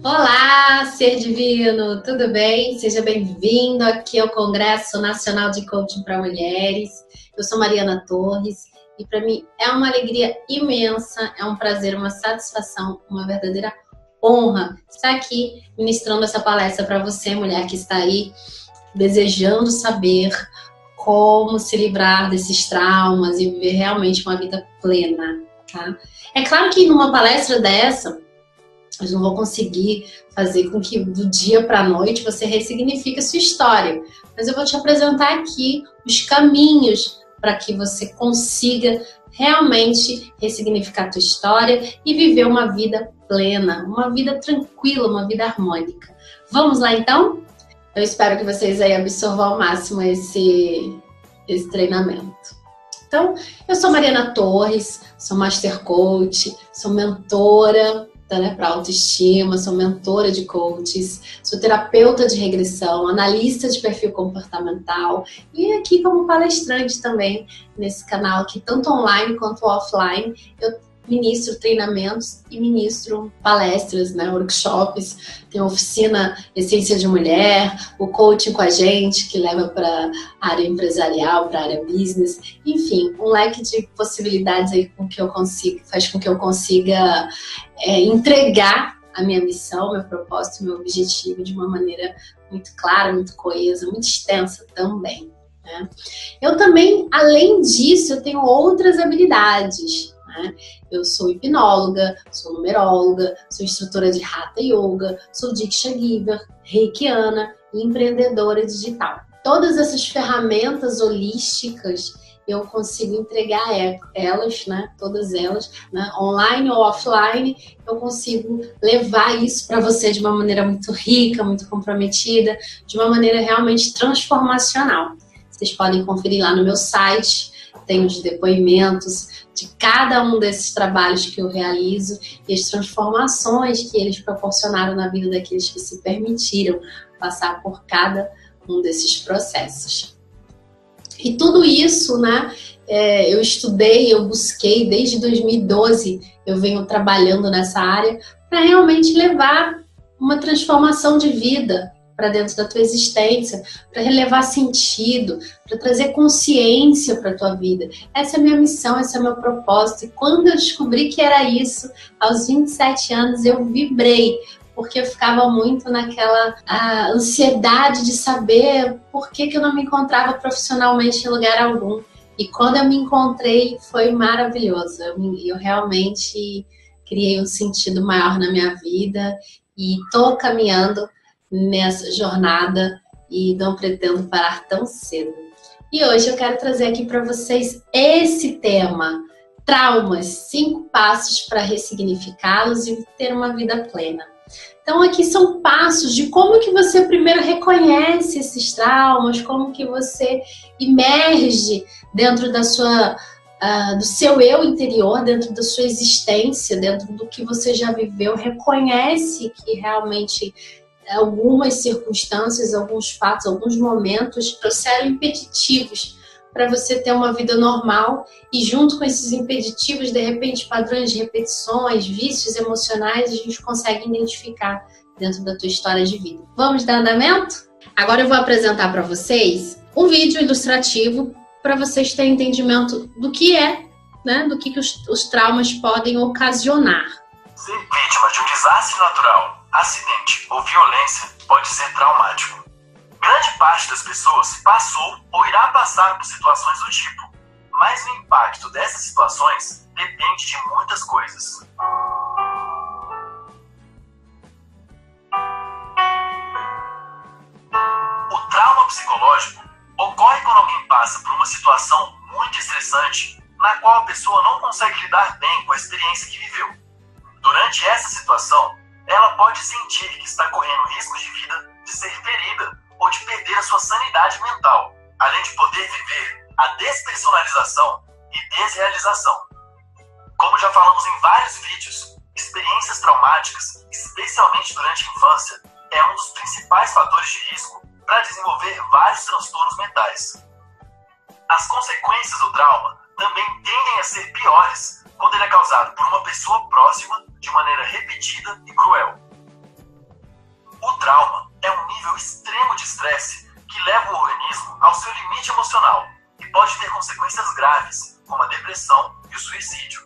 Olá, ser divino, tudo bem? Seja bem-vindo aqui ao Congresso Nacional de Coaching para Mulheres. Eu sou Mariana Torres e para mim é uma alegria imensa, é um prazer, uma satisfação, uma verdadeira honra estar aqui ministrando essa palestra para você, mulher que está aí desejando saber como se livrar desses traumas e viver realmente uma vida plena, tá? É claro que numa palestra dessa, eu não vou conseguir fazer com que do dia para a noite você ressignifique a sua história. Mas eu vou te apresentar aqui os caminhos para que você consiga realmente ressignificar a tua história e viver uma vida plena, uma vida tranquila, uma vida harmônica. Vamos lá então? Eu espero que vocês aí absorvam ao máximo esse treinamento. Então, eu sou Mariana Torres, sou Master Coach, sou mentora para autoestima, sou mentora de coaches, sou terapeuta de regressão, analista de perfil comportamental e aqui como palestrante também nesse canal aqui, tanto online quanto offline. Eu ministro treinamentos e ministro palestras, workshops, tem a oficina Essência de Mulher, o coaching com a gente, que leva para a área empresarial, para a área business, enfim, um leque de possibilidades aí faz com que eu consiga entregar a minha missão, meu propósito, meu objetivo de uma maneira muito clara, muito coesa, muito extensa também, né? Eu também, além disso, eu tenho outras habilidades. Eu sou hipnóloga, sou numeróloga, sou instrutora de Hatha Yoga, sou Diksha Giver, reikiana e empreendedora digital. Todas essas ferramentas holísticas eu consigo entregar elas, todas elas, online ou offline, eu consigo levar isso para você de uma maneira muito rica, muito comprometida, de uma maneira realmente transformacional. Vocês podem conferir lá no meu site, tem os depoimentos de cada um desses trabalhos que eu realizo e as transformações que eles proporcionaram na vida daqueles que se permitiram passar por cada um desses processos. E tudo isso, eu estudei, eu busquei, desde 2012 eu venho trabalhando nessa área para realmente levar uma transformação de vida para dentro da tua existência, para relevar sentido, para trazer consciência para a tua vida. Essa é a minha missão, esse é o meu propósito. E quando eu descobri que era isso, aos 27 anos, eu vibrei, porque eu ficava muito naquela ansiedade de saber por que eu não me encontrava profissionalmente em lugar algum. E quando eu me encontrei, foi maravilhoso. Eu realmente criei um sentido maior na minha vida e estou caminhando nessa jornada e não pretendo parar tão cedo. E hoje eu quero trazer aqui para vocês esse tema, traumas, 5 passos para ressignificá-los e ter uma vida plena. Então aqui são passos de como que você primeiro reconhece esses traumas, como que você emerge dentro da sua do seu eu interior, dentro da sua existência, dentro do que você já viveu, reconhece que realmente algumas circunstâncias, alguns fatos, alguns momentos trouxeram impeditivos para você ter uma vida normal e junto com esses impeditivos, de repente, padrões de repetições, vícios emocionais, a gente consegue identificar dentro da tua história de vida. Vamos dar andamento? Agora eu vou apresentar para vocês um vídeo ilustrativo para vocês terem entendimento do que do que os traumas podem ocasionar. Ser vítima de um desastre natural, acidente ou violência pode ser traumático. Grande parte das pessoas passou ou irá passar por situações do tipo, mas o impacto dessas situações depende de muitas coisas. O trauma psicológico ocorre quando alguém passa por uma situação muito estressante na qual a pessoa não consegue lidar bem com a experiência que viveu. Durante essa situação, ela pode sentir que está correndo risco de vida, de ser ferida ou de perder a sua sanidade mental, além de poder viver a despersonalização e desrealização. Como já falamos em vários vídeos, experiências traumáticas, especialmente durante a infância, é um dos principais fatores de risco para desenvolver vários transtornos mentais. As consequências do trauma também tendem a ser piores quando ele é causado por uma pessoa próxima de maneira repetida e cruel. O trauma é um nível extremo de estresse que leva o organismo ao seu limite emocional e pode ter consequências graves, como a depressão e o suicídio.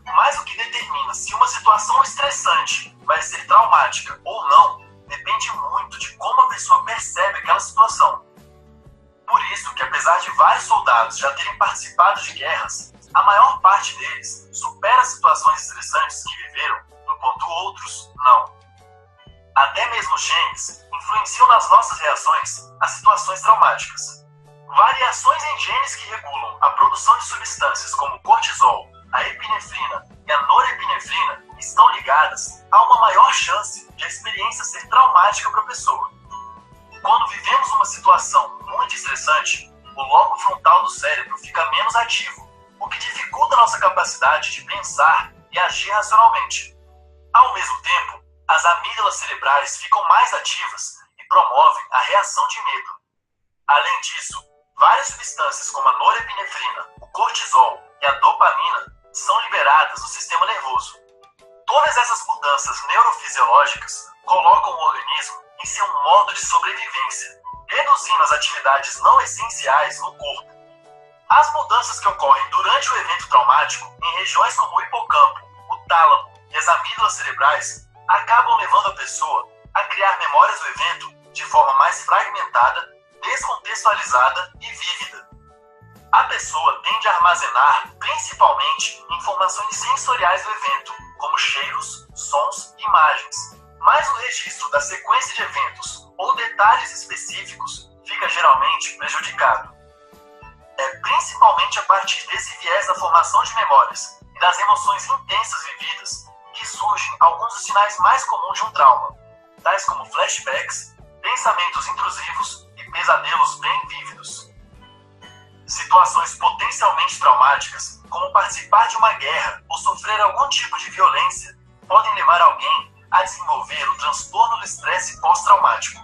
Mas o que determina se uma situação estressante vai ser traumática ou não depende muito de como a pessoa percebe aquela situação. Por isso que, apesar de vários soldados já terem participado de guerras, a maior parte deles supera situações estressantes que viveram, enquanto outros não. Até mesmo genes influenciam nas nossas reações a situações traumáticas. Variações em genes que regulam a produção de substâncias como o cortisol, a epinefrina e a norepinefrina estão ligadas a uma maior chance de a experiência ser traumática para a pessoa. Quando vivemos uma situação muito estressante, o lobo frontal do cérebro fica menos ativo, o que dificulta a nossa capacidade de pensar e agir racionalmente. Ao mesmo tempo, as amígdalas cerebrais ficam mais ativas e promovem a reação de medo. Além disso, várias substâncias como a norepinefrina, o cortisol e a dopamina são liberadas no sistema nervoso. Todas essas mudanças neurofisiológicas colocam o organismo em seu modo de sobrevivência, reduzindo as atividades não essenciais no corpo. As mudanças que ocorrem durante o evento traumático em regiões como o hipocampo, o tálamo e as amígdalas cerebrais acabam levando a pessoa a criar memórias do evento de forma mais fragmentada, descontextualizada e vívida. A pessoa tende a armazenar principalmente informações sensoriais do evento, como cheiros, sons e imagens. Mas o registro da sequência de eventos ou detalhes específicos fica geralmente prejudicado. É principalmente a partir desse viés da formação de memórias e das emoções intensas vividas que surgem alguns dos sinais mais comuns de um trauma, tais como flashbacks, pensamentos intrusivos e pesadelos bem vívidos. Situações potencialmente traumáticas, como participar de uma guerra ou sofrer algum tipo de violência, podem levar alguém a desenvolver o transtorno do estresse pós-traumático.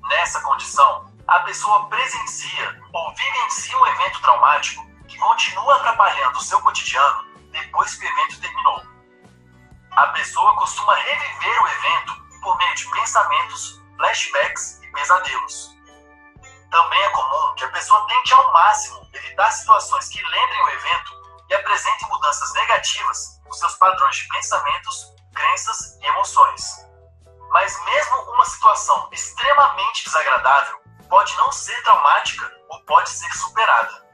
Nessa condição, a pessoa presencia ou vivencia um evento traumático que continua atrapalhando o seu cotidiano depois que o evento terminou. A pessoa costuma reviver o evento por meio de pensamentos, flashbacks e pesadelos. Também é comum que a pessoa tente ao máximo evitar situações que lembrem o evento e apresentem mudanças negativas nos seus padrões de pensamentos, crenças e emoções. Mas mesmo uma situação extremamente desagradável pode não ser traumática ou pode ser superada.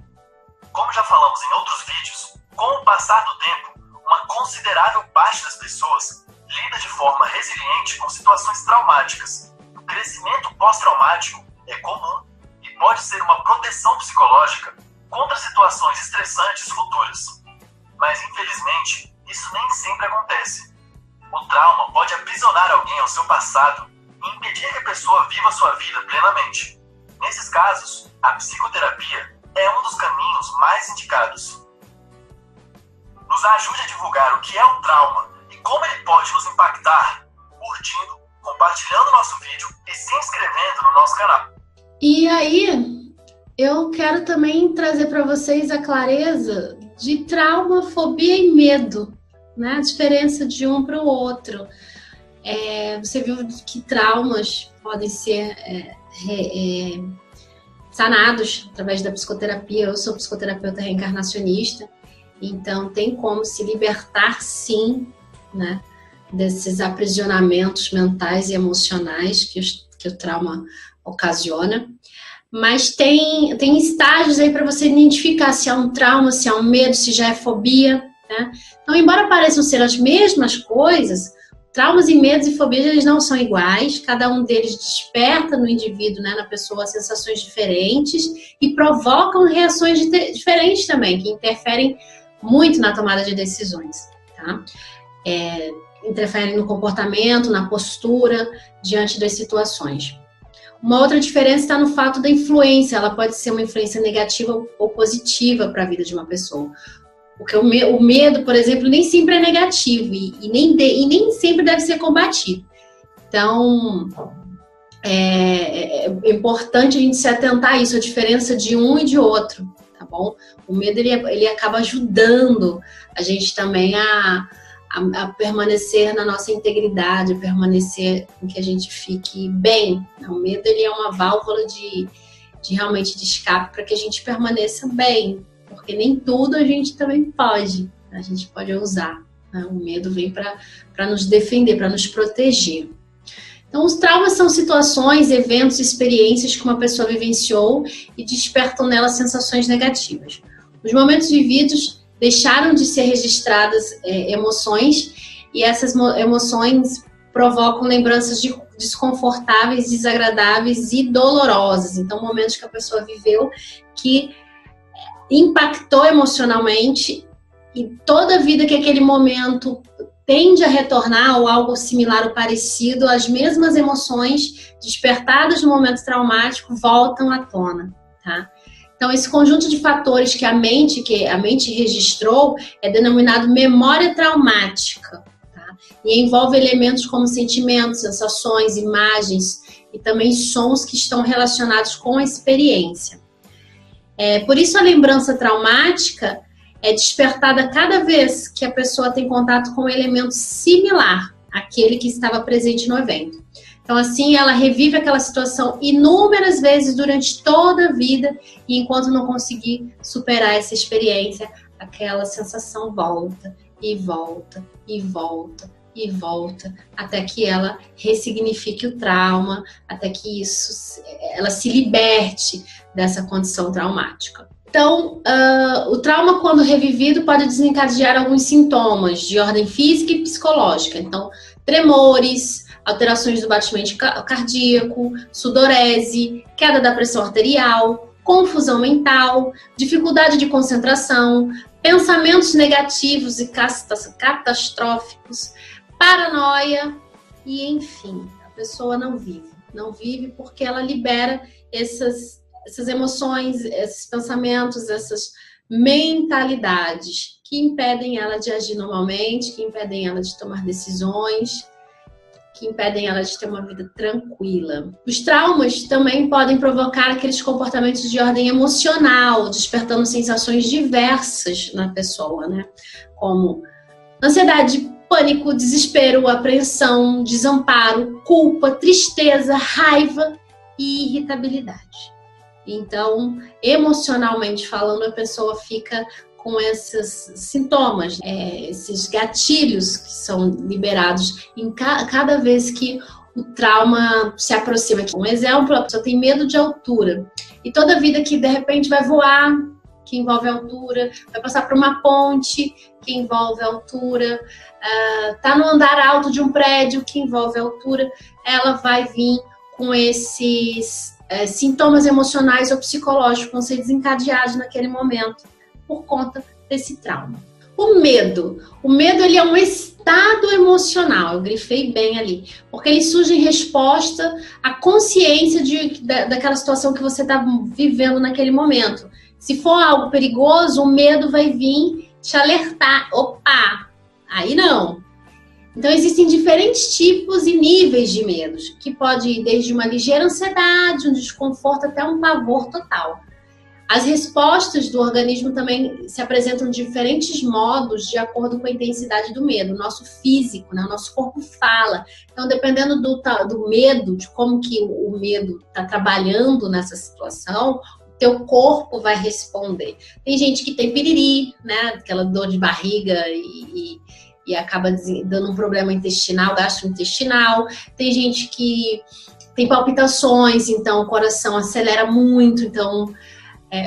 Como já falamos em outros vídeos, com o passar do tempo, uma considerável parte das pessoas lida de forma resiliente com situações traumáticas. O crescimento pós-traumático é comum e pode ser uma proteção psicológica contra situações estressantes futuras. Mas, infelizmente, isso nem sempre acontece. O trauma pode aprisionar alguém ao seu passado e impedir que a pessoa viva sua vida plenamente. Nesses casos, a psicoterapia é um dos caminhos mais indicados. Nos ajude a divulgar o que é o trauma e como ele pode nos impactar, curtindo, compartilhando nosso vídeo e se inscrevendo no nosso canal. E aí, eu quero também trazer para vocês a clareza de trauma, fobia e medo, né? A diferença de um para o outro. Você viu que traumas podem ser sanados através da psicoterapia. Eu sou psicoterapeuta reencarnacionista, então tem como se libertar, sim, né, desses aprisionamentos mentais e emocionais que o trauma ocasiona. Mas tem estágios aí para você identificar se é um trauma, se é um medo, se já é fobia, né? Então, embora pareçam ser as mesmas coisas, traumas e medos e fobias, eles não são iguais. Cada um deles desperta no indivíduo, né, na pessoa, sensações diferentes e provocam reações diferentes também, que interferem muito na tomada de decisões, tá? Interferem no comportamento, na postura, diante das situações. Uma outra diferença está no fato da influência. Ela pode ser uma influência negativa ou positiva para a vida de uma pessoa. Porque o medo, por exemplo, nem sempre é negativo e nem sempre deve ser combatido. Então, é importante a gente se atentar a isso, a diferença de um e de outro, tá bom? O medo, ele acaba ajudando a gente também a permanecer na nossa integridade, a permanecer em que a gente fique bem. O medo, ele é uma válvula de realmente de escape para que a gente permaneça bem, porque nem tudo a gente também pode, a gente pode usar, né? O medo vem para nos defender, para nos proteger. Então, os traumas são situações, eventos, experiências que uma pessoa vivenciou e despertam nela sensações negativas. Os momentos vividos deixaram de ser registradas emoções, e essas emoções provocam lembranças desconfortáveis, desagradáveis e dolorosas. Então, momentos que a pessoa viveu que impactou emocionalmente, e toda a vida que aquele momento tende a retornar, ou algo similar ou parecido, as mesmas emoções despertadas no momento traumático voltam à tona, tá? Então, esse conjunto de fatores que a mente registrou é denominado memória traumática, tá? E envolve elementos como sentimentos, sensações, imagens e também sons que estão relacionados com a experiência. Por isso, a lembrança traumática é despertada cada vez que a pessoa tem contato com um elemento similar àquele que estava presente no evento. Então, assim, ela revive aquela situação inúmeras vezes durante toda a vida, e enquanto não conseguir superar essa experiência, aquela sensação volta e volta e volta e volta, até que ela ressignifique o trauma, até que ela se liberte dessa condição traumática. Então, o trauma, quando revivido, pode desencadear alguns sintomas de ordem física e psicológica. Então, tremores, alterações do batimento cardíaco, sudorese, queda da pressão arterial, confusão mental, dificuldade de concentração, pensamentos negativos e catastróficos, paranoia e, enfim, a pessoa não vive porque ela libera essas emoções, esses pensamentos, essas mentalidades que impedem ela de agir normalmente, que impedem ela de tomar decisões, que impedem ela de ter uma vida tranquila. Os traumas também podem provocar aqueles comportamentos de ordem emocional, despertando sensações diversas na pessoa, né? Como ansiedade, pânico, desespero, apreensão, desamparo, culpa, tristeza, raiva e irritabilidade. Então, emocionalmente falando, a pessoa fica com esses sintomas, esses gatilhos que são liberados em cada vez que o trauma se aproxima. Um exemplo, a pessoa tem medo de altura, e toda vida que de repente vai voar, que envolve altura, vai passar por uma ponte que envolve altura, tá no andar alto de um prédio que envolve altura, ela vai vir com esses sintomas emocionais ou psicológicos vão ser desencadeados naquele momento por conta desse trauma. O medo, ele é um estado emocional, eu grifei bem ali, porque ele surge em resposta à consciência daquela situação que você está vivendo naquele momento. Se for algo perigoso, o medo vai vir te alertar. Opa, aí não. Então, existem diferentes tipos e níveis de medos, que pode ir desde uma ligeira ansiedade, um desconforto, até um pavor total. As respostas do organismo também se apresentam de diferentes modos, de acordo com a intensidade do medo. O nosso físico, né? O nosso corpo fala. Então, dependendo do medo, de como que o medo está trabalhando nessa situação, o teu corpo vai responder. Tem gente que tem piriri, né? Aquela dor de barriga e acaba dando um problema intestinal, gastrointestinal. Tem gente que tem palpitações, então o coração acelera muito, então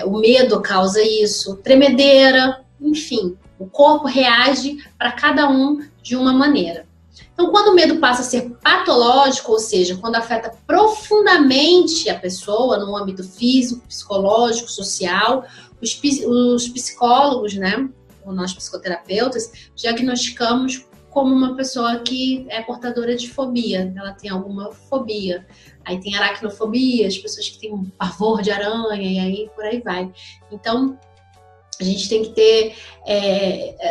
o medo causa isso. Tremedeira, enfim, o corpo reage para cada um de uma maneira. Então, quando o medo passa a ser patológico, ou seja, quando afeta profundamente a pessoa no âmbito físico, psicológico, social, os psicólogos, né? Nós psicoterapeutas, diagnosticamos como uma pessoa que é portadora de fobia, ela tem alguma fobia. Aí tem aracnofobia, as pessoas que têm um pavor de aranha, e aí por aí vai. Então, a gente tem que ter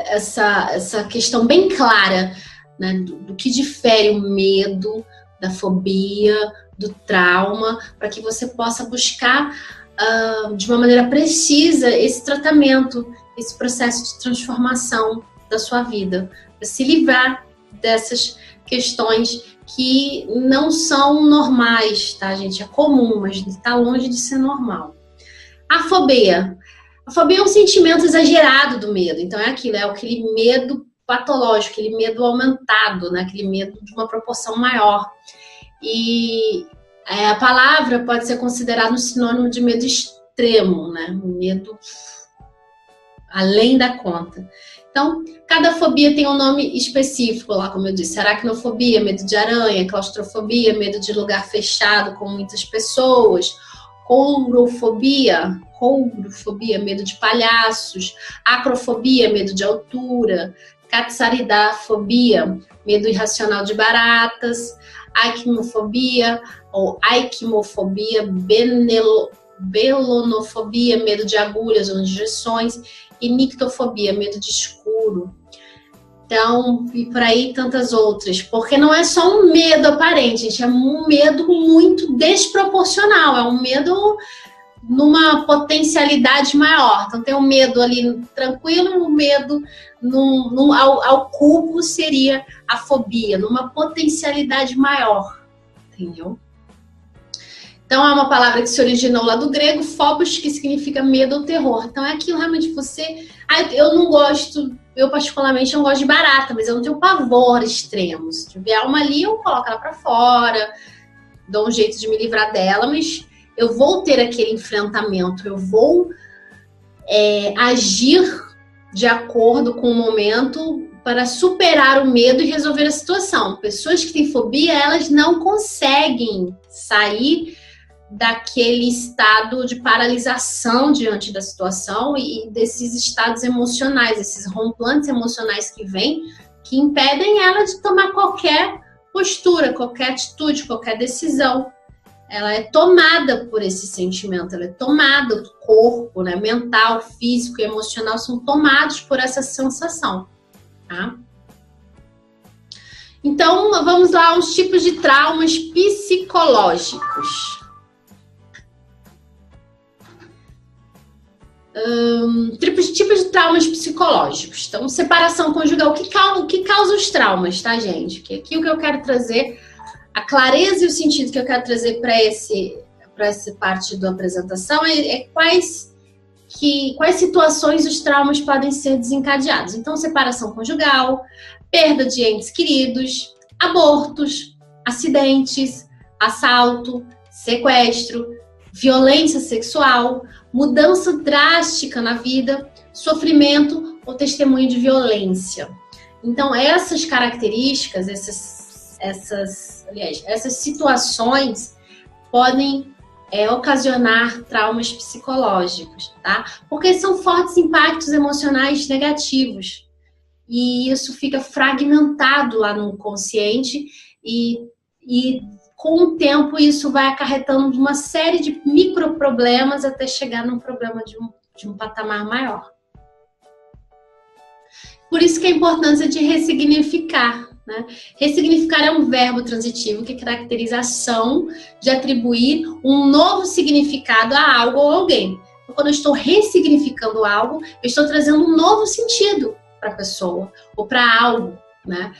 essa questão bem clara, né, do que difere o medo da fobia, do trauma, para que você possa buscar de uma maneira precisa esse tratamento, esse processo de transformação da sua vida, para se livrar dessas questões que não são normais, tá, gente? É comum, mas está longe de ser normal. A fobia. A fobia é um sentimento exagerado do medo. Então é aquele medo patológico, aquele medo aumentado, né? Aquele medo de uma proporção maior. E a palavra pode ser considerada um sinônimo de medo extremo, né? Um medo além da conta. Então, cada fobia tem um nome específico lá, como eu disse. Aracnofobia, medo de aranha. Claustrofobia, medo de lugar fechado com muitas pessoas. Courofobia, medo de palhaços. Acrofobia, medo de altura. Catsaridafobia, medo irracional de baratas. Aikmofobia ou aikmofobia, belonofobia, medo de agulhas ou injeções, e nictofobia, medo de escuro. Então, e por aí tantas outras, porque não é só um medo aparente, gente, é um medo muito desproporcional, é um medo numa potencialidade maior. Então tem um medo ali tranquilo, um medo ao cubo seria a fobia, numa potencialidade maior, entendeu? Então é uma palavra que se originou lá do grego, phobos, que significa medo ou terror. Então é aquilo realmente você... eu não gosto, eu particularmente não gosto de barata, mas eu não tenho pavor extremo. Se tiver uma ali, eu coloco ela pra fora, dou um jeito de me livrar dela, mas eu vou ter aquele enfrentamento, eu vou agir de acordo com o momento para superar o medo e resolver a situação. Pessoas que têm fobia, elas não conseguem sair daquele estado de paralisação diante da situação e desses estados emocionais, esses romplantes emocionais que vêm, que impedem ela de tomar qualquer postura, qualquer atitude, qualquer decisão. Ela é tomada por esse sentimento, ela é tomada, o corpo, né, mental, físico e emocional são tomados por essa sensação, tá? Então, vamos lá aos tipos de traumas psicológicos. Tipos de traumas psicológicos. Então, separação conjugal, o que causa os traumas, tá, gente? Que aqui o que eu quero trazer, a clareza e o sentido que eu quero trazer para essa parte da apresentação é quais situações os traumas podem ser desencadeados. Então, separação conjugal, perda de entes queridos, abortos, acidentes, assalto, sequestro, violência sexual, mudança drástica na vida, sofrimento ou testemunho de violência. Então, essas características, essas situações podem ocasionar traumas psicológicos, tá? Porque são fortes impactos emocionais negativos. E isso fica fragmentado lá no inconsciente e com o tempo isso vai acarretando uma série de microproblemas até chegar num problema de um patamar maior. Por isso que a importância de ressignificar, né? Ressignificar é um verbo transitivo que caracteriza a ação de atribuir um novo significado a algo ou alguém. Então, quando eu estou ressignificando algo, eu estou trazendo um novo sentido para a pessoa ou para algo, né?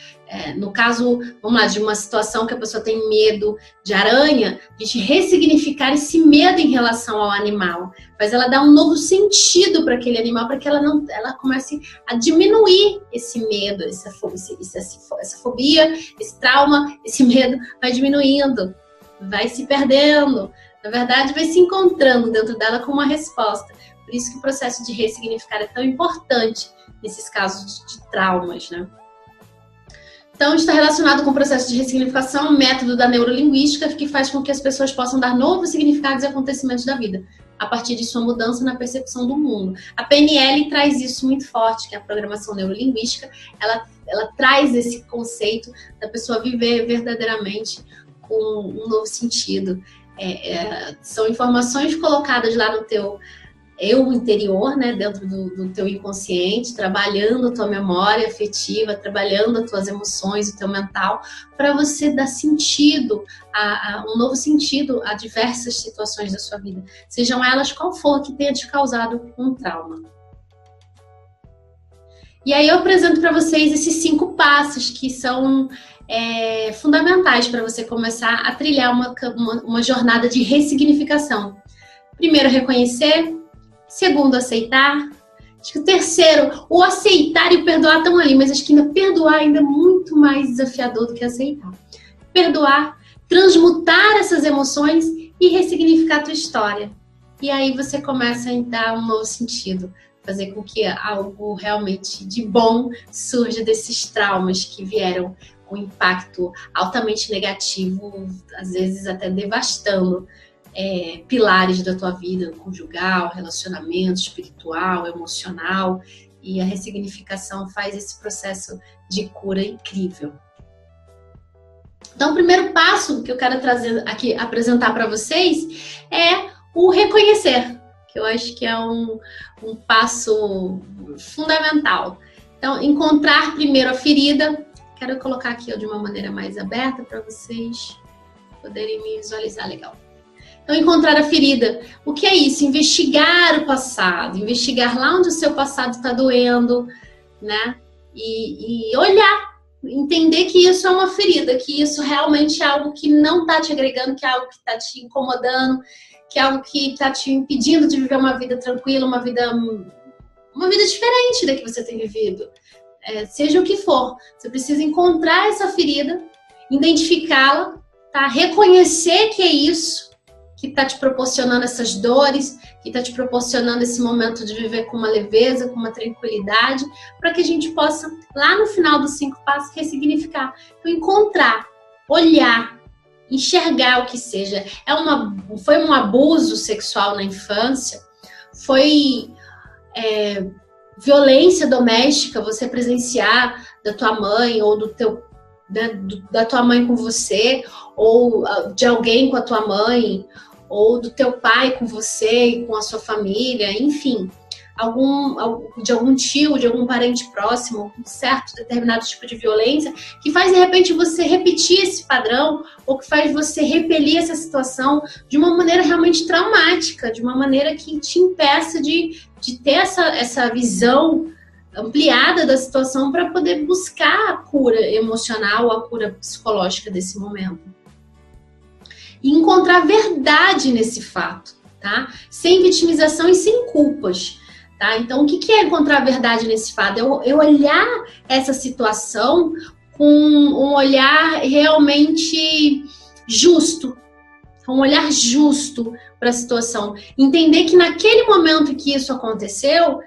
No caso, vamos lá, de uma situação que a pessoa tem medo de aranha, a gente ressignificar esse medo em relação ao animal, mas ela dá um novo sentido para aquele animal, para que ela comece a diminuir esse medo, essa fobia, esse trauma, esse medo vai diminuindo, vai se perdendo, na verdade vai se encontrando dentro dela com uma resposta. Por isso que o processo de ressignificar é tão importante nesses casos de traumas, né? Então, está relacionado com o processo de ressignificação, um método da neurolinguística que faz com que as pessoas possam dar novos significados e acontecimentos da vida, a partir de sua mudança na percepção do mundo. A PNL traz isso muito forte, que é a programação neurolinguística, ela traz esse conceito da pessoa viver verdadeiramente com um novo sentido. São informações colocadas lá no teu eu interior, né, dentro do teu inconsciente, trabalhando a tua memória afetiva, trabalhando as tuas emoções, o teu mental, para você dar sentido, um novo sentido a diversas situações da sua vida, sejam elas qual for que tenha te causado um trauma. E aí eu apresento para vocês esses 5 passos que são fundamentais para você começar a trilhar uma jornada de ressignificação. Primeiro, reconhecer. Segundo, aceitar. Acho que o terceiro, o aceitar e o perdoar estão ali, mas acho que ainda perdoar ainda é muito mais desafiador do que aceitar. Perdoar, transmutar essas emoções e ressignificar a tua história. E aí você começa a dar um novo sentido, fazer com que algo realmente de bom surja desses traumas que vieram com impacto altamente negativo, às vezes até devastando pilares da tua vida, conjugal, relacionamento, espiritual, emocional, e a ressignificação faz esse processo de cura incrível. Então, o primeiro passo que eu quero trazer aqui, apresentar para vocês, é o reconhecer, que eu acho que é um passo fundamental. Então, encontrar primeiro a ferida. Quero colocar aqui de uma maneira mais aberta para vocês poderem me visualizar legal. Então, encontrar a ferida. O que é isso? Investigar o passado, investigar lá onde o seu passado está doendo, né? E olhar, entender que isso é uma ferida, que isso realmente é algo que não está te agregando, que é algo que está te incomodando, que é algo que está te impedindo de viver uma vida tranquila, uma vida diferente da que você tem vivido. Seja o que for, você precisa encontrar essa ferida, identificá-la, tá? Reconhecer que é isso que está te proporcionando essas dores, que está te proporcionando esse momento de viver com uma leveza, com uma tranquilidade, para que a gente possa, lá no final dos 5 passos, ressignificar. Então, encontrar, olhar, enxergar o que seja. Foi um abuso sexual na infância, foi violência doméstica, você presenciar da tua mãe ou da tua mãe com você, ou de alguém com a tua mãe, ou do teu pai com você e com a sua família, enfim, de algum tio, de algum parente próximo, um certo determinado tipo de violência, que faz de repente você repetir esse padrão, ou que faz você repelir essa situação de uma maneira realmente traumática, de uma maneira que te impeça de ter essa visão ampliada da situação para poder buscar a cura emocional, a cura psicológica desse momento. E encontrar verdade nesse fato, tá? Sem vitimização e sem culpas, tá? Então, o que é encontrar verdade nesse fato? Eu olhar essa situação com um olhar realmente justo, um olhar justo para a situação. Entender que naquele momento que isso aconteceu,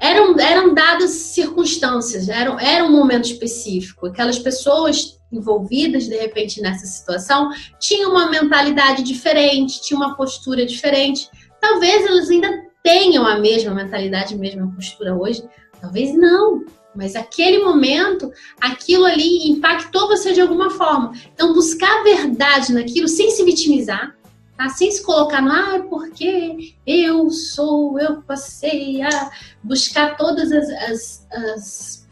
eram dadas circunstâncias, era um momento específico. Aquelas pessoas envolvidas, de repente, nessa situação, tinham uma mentalidade diferente, tinham uma postura diferente. Talvez elas ainda tenham a mesma mentalidade, a mesma postura hoje. Talvez não. Mas aquele momento, aquilo ali impactou você de alguma forma. Então, buscar a verdade naquilo sem se vitimizar, tá? Sem se colocar no porque eu passei a buscar todas as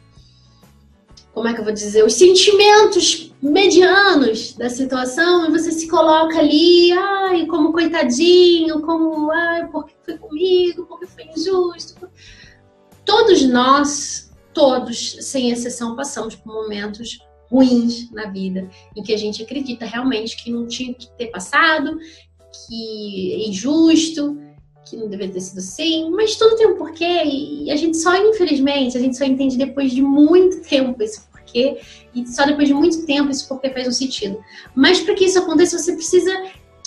como é que eu vou dizer, os sentimentos medianos da situação, e você se coloca ali, como coitadinho, porque foi comigo, porque foi injusto. Todos nós, sem exceção, passamos por momentos ruins na vida, em que a gente acredita realmente que não tinha que ter passado, que é injusto, que não deveria ter sido assim, mas tudo tem um porquê, e a gente só, infelizmente, a gente só entende depois de muito tempo esse porquê, e só depois de muito tempo esse porquê faz um sentido. Mas para que isso aconteça, você precisa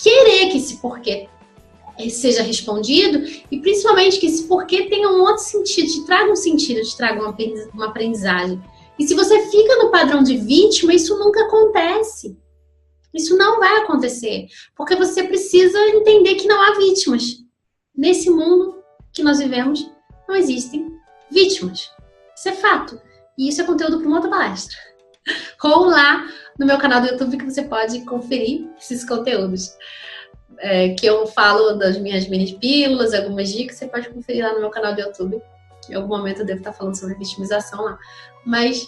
querer que esse porquê seja respondido, e principalmente que esse porquê tenha um outro sentido, te traga um sentido, te traga uma aprendizagem. E se você fica no padrão de vítima, isso nunca acontece. Isso não vai acontecer, porque você precisa entender que não há vítimas. Nesse mundo que nós vivemos, não existem vítimas. Isso é fato. E isso é conteúdo para uma outra palestra. Ou lá no meu canal do YouTube que você pode conferir esses conteúdos. que eu falo das minhas mini pílulas, algumas dicas, você pode conferir lá no meu canal do YouTube. Em algum momento eu devo estar falando sobre vitimização lá. Mas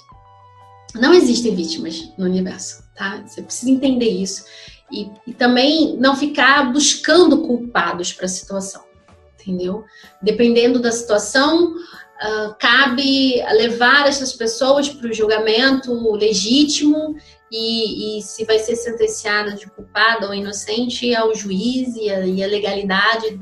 não existem vítimas no universo, tá? Você precisa entender isso. E também não ficar buscando culpados para a situação, entendeu? Dependendo da situação, cabe levar essas pessoas para o julgamento legítimo e se vai ser sentenciada de culpada ou inocente ao juiz e a legalidade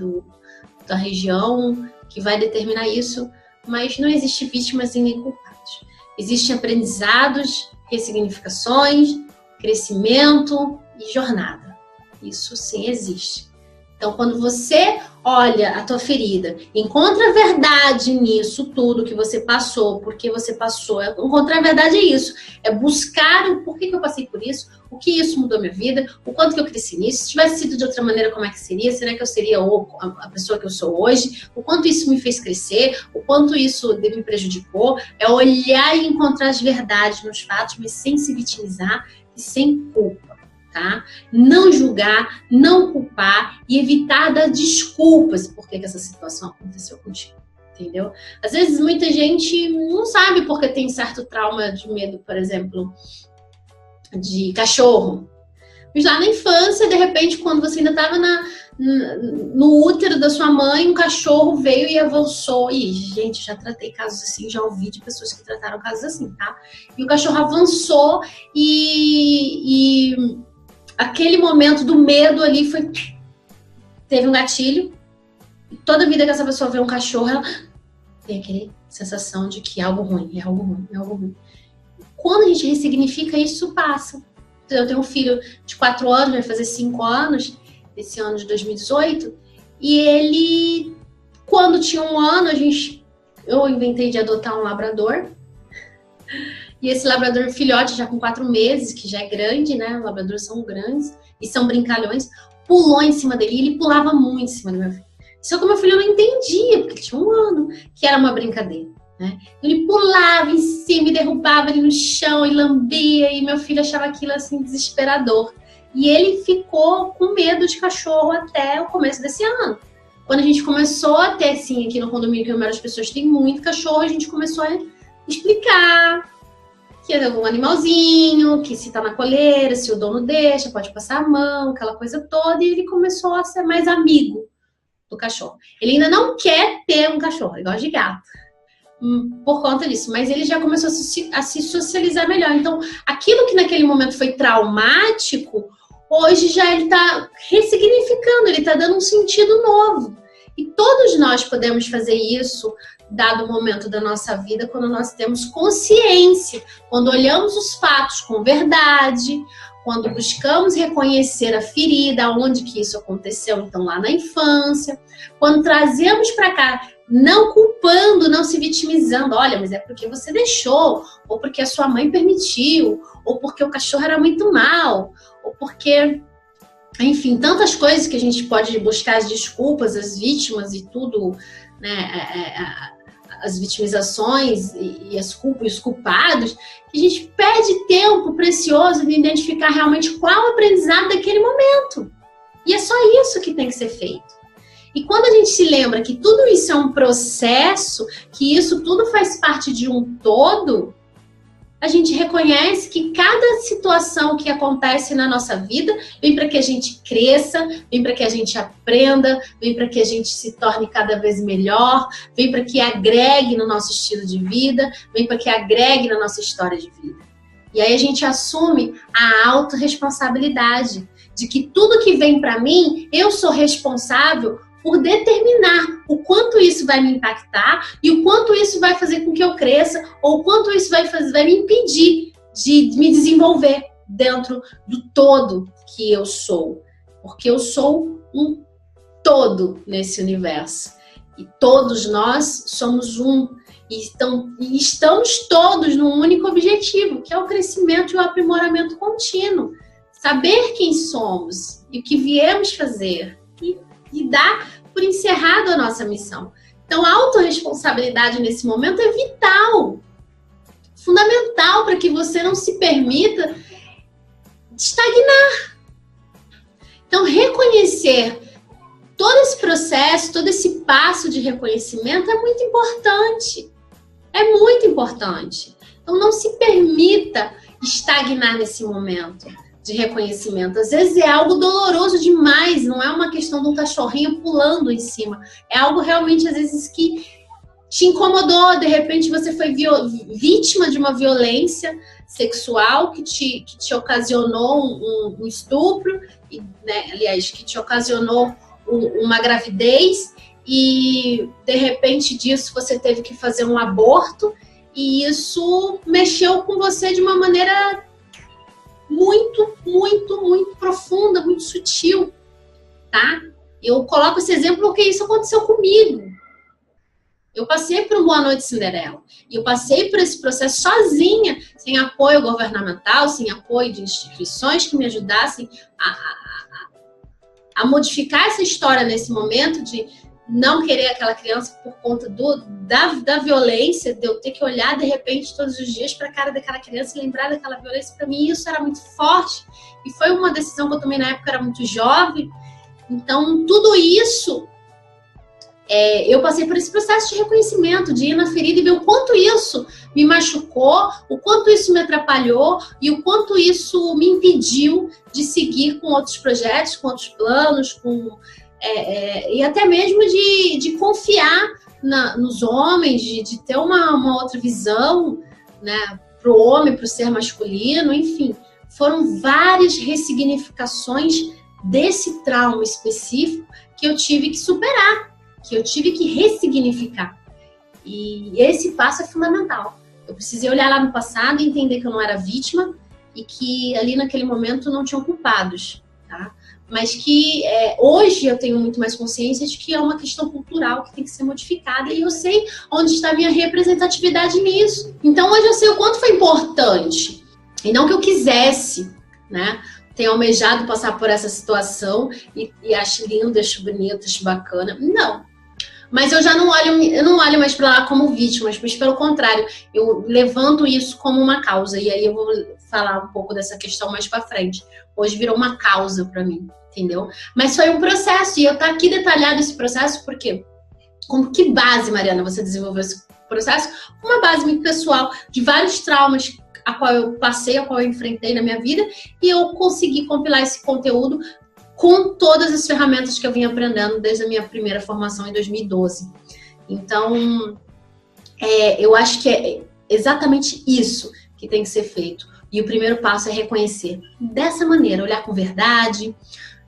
da região que vai determinar isso. Mas não existe vítimas e nem culpados. Existem aprendizados, ressignificações, crescimento e jornada. Isso sim existe. Então, quando você olha a tua ferida, encontra a verdade nisso tudo que você passou, porque você passou. Encontrar a verdade é isso. É buscar o porquê que eu passei por isso, o que isso mudou minha vida, o quanto que eu cresci nisso. Se tivesse sido de outra maneira, como é que seria? Será que eu seria a pessoa que eu sou hoje? O quanto isso me fez crescer? O quanto isso me prejudicou? É olhar e encontrar as verdades nos fatos, mas sem se vitimizar e sem culpa. Tá? Não julgar, não culpar e evitar dar desculpas por que essa situação aconteceu contigo, entendeu? Às vezes muita gente não sabe porque tem certo trauma de medo, por exemplo, de cachorro. Mas lá na infância, de repente, quando você ainda estava no útero da sua mãe, um cachorro veio e avançou. E, gente, já tratei casos assim, já ouvi de pessoas que trataram casos assim, tá? E o cachorro avançou e aquele momento do medo ali teve um gatilho. E toda vida que essa pessoa vê um cachorro, ela tem aquela sensação de que é algo ruim, é algo ruim, é algo ruim. Quando a gente ressignifica, isso passa. Eu tenho um filho de 4 anos, vai fazer 5 anos, esse ano de 2018, e ele, quando tinha 1 ano, eu inventei de adotar um labrador. E esse labrador filhote, já com 4 meses, que já é grande, né? Os labradores são grandes e são brincalhões, pulou em cima dele. E ele pulava muito em cima do meu filho. Só que o meu filho não entendia, porque ele tinha 1 ano, que era uma brincadeira, né? Ele pulava em cima e derrubava ele no chão e lambia. E meu filho achava aquilo assim desesperador. E ele ficou com medo de cachorro até o começo desse ano. Quando a gente começou a ter, assim, aqui no condomínio que eu moro, as pessoas têm muito cachorro, a gente começou a explicar que é um animalzinho, que se tá na coleira, se o dono deixa, pode passar a mão, aquela coisa toda, e ele começou a ser mais amigo do cachorro. Ele ainda não quer ter um cachorro, ele gosta de gato, por conta disso, mas ele já começou a se socializar melhor. Então, aquilo que naquele momento foi traumático, hoje já ele tá ressignificando, ele tá dando um sentido novo. E todos nós podemos fazer isso, dado o momento da nossa vida, quando nós temos consciência, quando olhamos os fatos com verdade, quando buscamos reconhecer a ferida, onde que isso aconteceu, então lá na infância, quando trazemos para cá, não culpando, não se vitimizando, olha, mas é porque você deixou, ou porque a sua mãe permitiu, ou porque o cachorro era muito mal, ou porque... Enfim, tantas coisas que a gente pode buscar as desculpas, as vítimas e tudo, né, as vitimizações e as culpas e os culpados, que a gente perde tempo precioso de identificar realmente qual o aprendizado daquele momento. E é só isso que tem que ser feito. E quando a gente se lembra que tudo isso é um processo, que isso tudo faz parte de um todo, a gente reconhece que cada situação que acontece na nossa vida vem para que a gente cresça, vem para que a gente aprenda, vem para que a gente se torne cada vez melhor, vem para que agregue no nosso estilo de vida, vem para que agregue na nossa história de vida. E aí a gente assume a autorresponsabilidade de que tudo que vem para mim, eu sou responsável por determinar o quanto isso vai me impactar e o quanto isso vai fazer com que eu cresça ou o quanto isso vai me impedir de me desenvolver dentro do todo que eu sou. Porque eu sou um todo nesse universo. E todos nós somos um. E estamos todos num único objetivo, que é o crescimento e o aprimoramento contínuo. Saber quem somos e o que viemos fazer e dar por encerrado a nossa missão. Então, a autorresponsabilidade nesse momento é vital, fundamental para que você não se permita estagnar. Então, reconhecer todo esse processo, todo esse passo de reconhecimento é muito importante. É muito importante. Então, não se permita estagnar nesse momento de reconhecimento. Às vezes é algo doloroso demais, não é uma questão de um cachorrinho pulando em cima. É algo realmente, às vezes, que te incomodou. De repente, você foi vítima de uma violência sexual que te ocasionou um estupro, né? Aliás, que te ocasionou uma gravidez, e de repente disso você teve que fazer um aborto, e isso mexeu com você de uma maneira muito, muito, muito profunda, muito sutil, tá? Eu coloco esse exemplo porque isso aconteceu comigo. Eu passei por um Boa Noite Cinderela. E eu passei por esse processo sozinha, sem apoio governamental, sem apoio de instituições que me ajudassem a modificar essa história nesse momento de não querer aquela criança por conta da violência, de eu ter que olhar de repente todos os dias para a cara daquela criança e lembrar daquela violência. Para mim isso era muito forte e foi uma decisão que eu tomei na época, eu era muito jovem. Então tudo isso, eu passei por esse processo de reconhecimento, de ir na ferida e ver o quanto isso me machucou, o quanto isso me atrapalhou e o quanto isso me impediu de seguir com outros projetos, com outros planos, e até mesmo de confiar nos homens, de ter uma outra visão, né, para o homem, para o ser masculino, enfim. Foram várias ressignificações desse trauma específico que eu tive que superar, que eu tive que ressignificar. E esse passo é fundamental. Eu precisei olhar lá no passado e entender que eu não era vítima e que ali naquele momento não tinham culpados, tá? Mas que hoje eu tenho muito mais consciência de que é uma questão cultural que tem que ser modificada e eu sei onde está a minha representatividade nisso. Então hoje eu sei o quanto foi importante e não que eu quisesse, né? Tenho almejado passar por essa situação e acho lindo, acho bonito, acho bacana. Não. Mas eu já não olho mais para lá como vítima, mas pelo contrário, eu levanto isso como uma causa. E aí eu vou falar um pouco dessa questão mais para frente. Hoje virou uma causa para mim, entendeu? Mas foi um processo, e eu tá aqui detalhado esse processo, porque com que base, Mariana, você desenvolveu esse processo? Uma base muito pessoal, de vários traumas a qual eu passei, a qual eu enfrentei na minha vida, e eu consegui compilar esse conteúdo com todas as ferramentas que eu vim aprendendo desde a minha primeira formação em 2012. Então, eu acho que é exatamente isso que tem que ser feito. E o primeiro passo é reconhecer. Dessa maneira, olhar com verdade,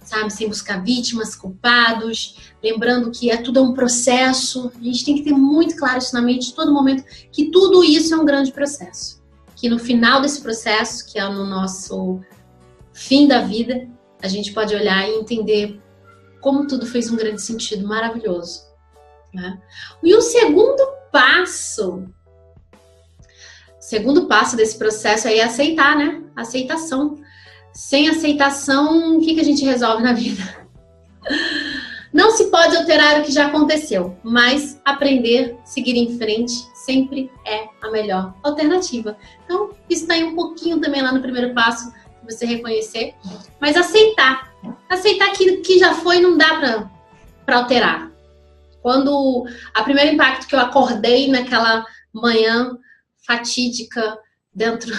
sabe? Sem buscar vítimas, culpados. Lembrando que tudo é um processo. A gente tem que ter muito claro isso na mente, todo momento, que tudo isso é um grande processo. Que no final desse processo, que é no nosso fim da vida, a gente pode olhar e entender como tudo fez um grande sentido, maravilhoso, né? E o segundo passo desse processo é aceitar, né? Aceitação. Sem aceitação, o que a gente resolve na vida? Não se pode alterar o que já aconteceu, mas aprender, seguir em frente, sempre é a melhor alternativa. Então, isso está aí um pouquinho também lá no primeiro passo, você reconhecer, mas aceitar que já foi, não dá para alterar. Quando o primeiro impacto que eu acordei naquela manhã fatídica dentro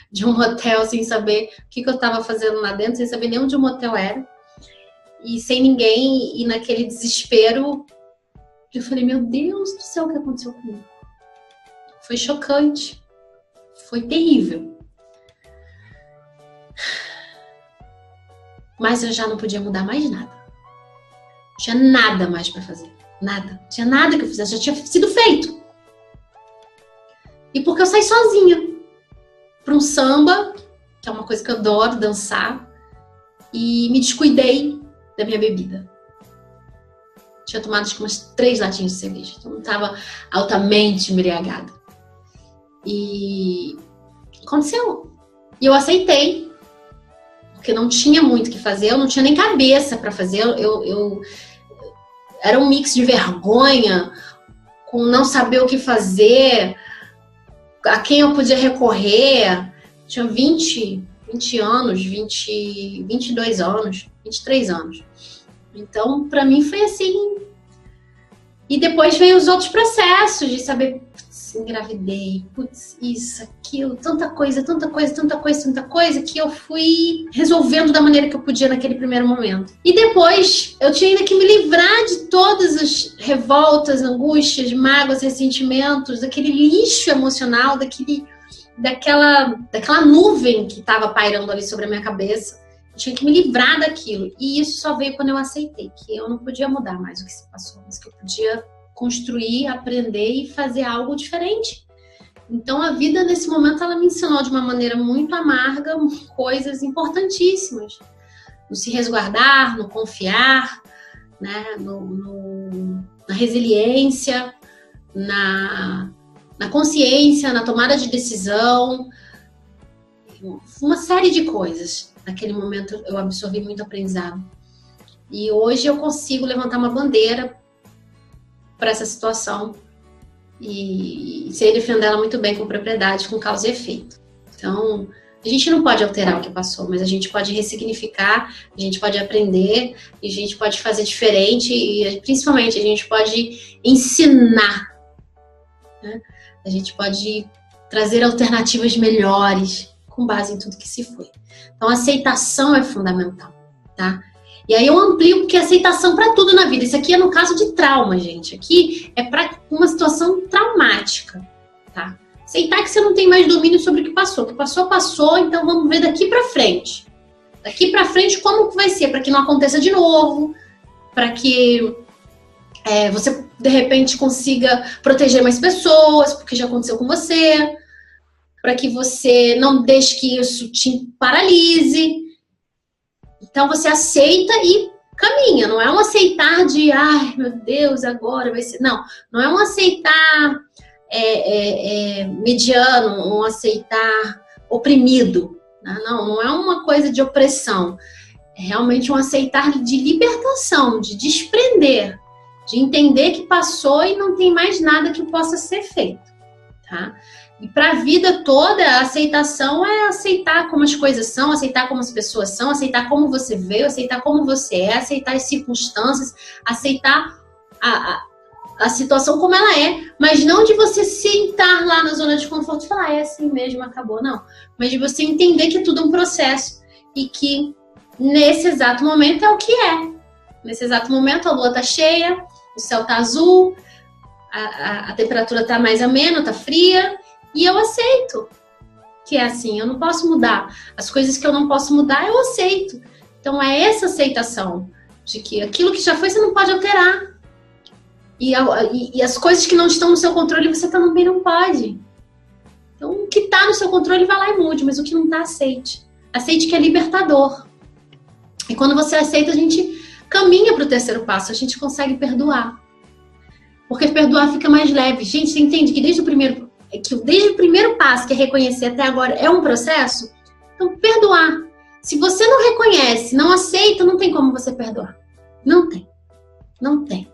de um hotel, sem saber o que eu estava fazendo lá dentro, sem saber nem onde o motel era, e sem ninguém, e naquele desespero, eu falei, meu Deus do céu, o que aconteceu comigo? Foi chocante, foi terrível. Mas eu já não podia mudar mais nada. Não tinha nada mais para fazer. Nada. Não tinha nada que eu fizesse. Já tinha sido feito. E porque eu saí sozinha para um samba, que é uma coisa que eu adoro, dançar, e me descuidei da minha bebida. Tinha tomado acho que umas 3 latinhas de cerveja. Então eu estava altamente embriagada. E aconteceu. E eu aceitei. Porque não tinha muito o que fazer, eu não tinha nem cabeça para fazer, eu era um mix de vergonha, com não saber o que fazer, a quem eu podia recorrer. Tinha 20 20 anos, 22 anos, 23 anos. Então, para mim foi assim. E depois veio os outros processos de saber, putz, engravidei, putz, isso, aquilo, tanta coisa, que eu fui resolvendo da maneira que eu podia naquele primeiro momento. E depois, eu tinha ainda que me livrar de todas as revoltas, angústias, mágoas, ressentimentos, daquele lixo emocional, daquela nuvem que estava pairando ali sobre a minha cabeça. Eu tinha que me livrar daquilo. E isso só veio quando eu aceitei que eu não podia mudar mais o que se passou, mas que eu podia construir, aprender e fazer algo diferente. Então a vida nesse momento ela me ensinou de uma maneira muito amarga coisas importantíssimas. No se resguardar, no confiar, né? Na resiliência, na consciência, na tomada de decisão. Uma série de coisas. Naquele momento eu absorvi muito aprendizado. E hoje eu consigo levantar uma bandeira para essa situação e sei defendê-la muito bem com propriedade, com causa e efeito. Então, a gente não pode alterar o que passou, mas a gente pode ressignificar, a gente pode aprender, a gente pode fazer diferente e principalmente a gente pode ensinar, né? A gente pode trazer alternativas melhores com base em tudo que se foi. Então, a aceitação é fundamental, tá? E aí eu amplio porque aceitação para tudo na vida. Isso aqui é no caso de trauma, gente. Aqui é para uma situação traumática, tá? Aceitar que você não tem mais domínio sobre o que passou. O que passou, passou, então vamos ver daqui para frente. Daqui para frente como que vai ser, para que não aconteça de novo, para que você, de repente, consiga proteger mais pessoas, porque já aconteceu com você, para que você não deixe que isso te paralise. Então, você aceita e caminha. Não é um aceitar de, ai, meu Deus, agora vai ser... Não é um aceitar mediano, um aceitar oprimido. Né? Não é uma coisa de opressão. É realmente um aceitar de libertação, de desprender, de entender que passou e não tem mais nada que possa ser feito, tá? E para a vida toda, a aceitação é aceitar como as coisas são, aceitar como as pessoas são, aceitar como você veio, aceitar como você é, aceitar as circunstâncias, aceitar a situação como ela é, mas não de você sentar lá na zona de conforto e falar, é assim mesmo, acabou, não. Mas de você entender que é tudo um processo e que nesse exato momento é o que é. Nesse exato momento a lua tá cheia, o céu tá azul, a temperatura tá mais amena, tá fria, e eu aceito que é assim, eu não posso mudar. As coisas que eu não posso mudar, eu aceito. Então é essa aceitação de que aquilo que já foi, você não pode alterar. E as coisas que não estão no seu controle, você também não pode. Então o que está no seu controle, vai lá e mude, mas o que não está, aceite. Aceite que é libertador. E quando você aceita, a gente caminha para o terceiro passo, a gente consegue perdoar. Porque perdoar fica mais leve. Gente, você entende que desde o primeiro passo, que é reconhecer até agora, é um processo? Então, perdoar. Se você não reconhece, não aceita, não tem como você perdoar. Não tem. Não tem.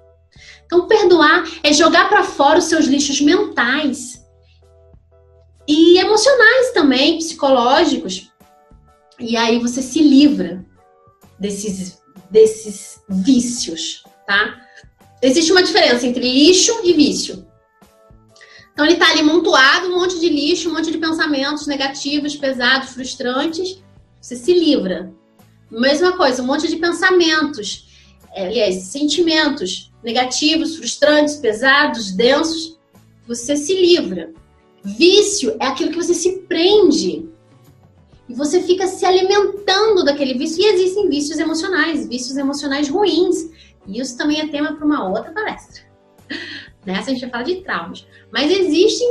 Então, perdoar é jogar para fora os seus lixos mentais e emocionais também, psicológicos. E aí você se livra desses vícios, tá? Existe uma diferença entre lixo e vício. Então ele tá ali amontoado, um monte de lixo, um monte de pensamentos negativos, pesados, frustrantes. Você se livra. Mesma coisa, um monte de pensamentos, sentimentos negativos, frustrantes, pesados, densos. Você se livra. Vício é aquilo que você se prende. E você fica se alimentando daquele vício. E existem vícios emocionais ruins. E isso também é tema para uma outra palestra. Nessa a gente vai falar de traumas. Mas existem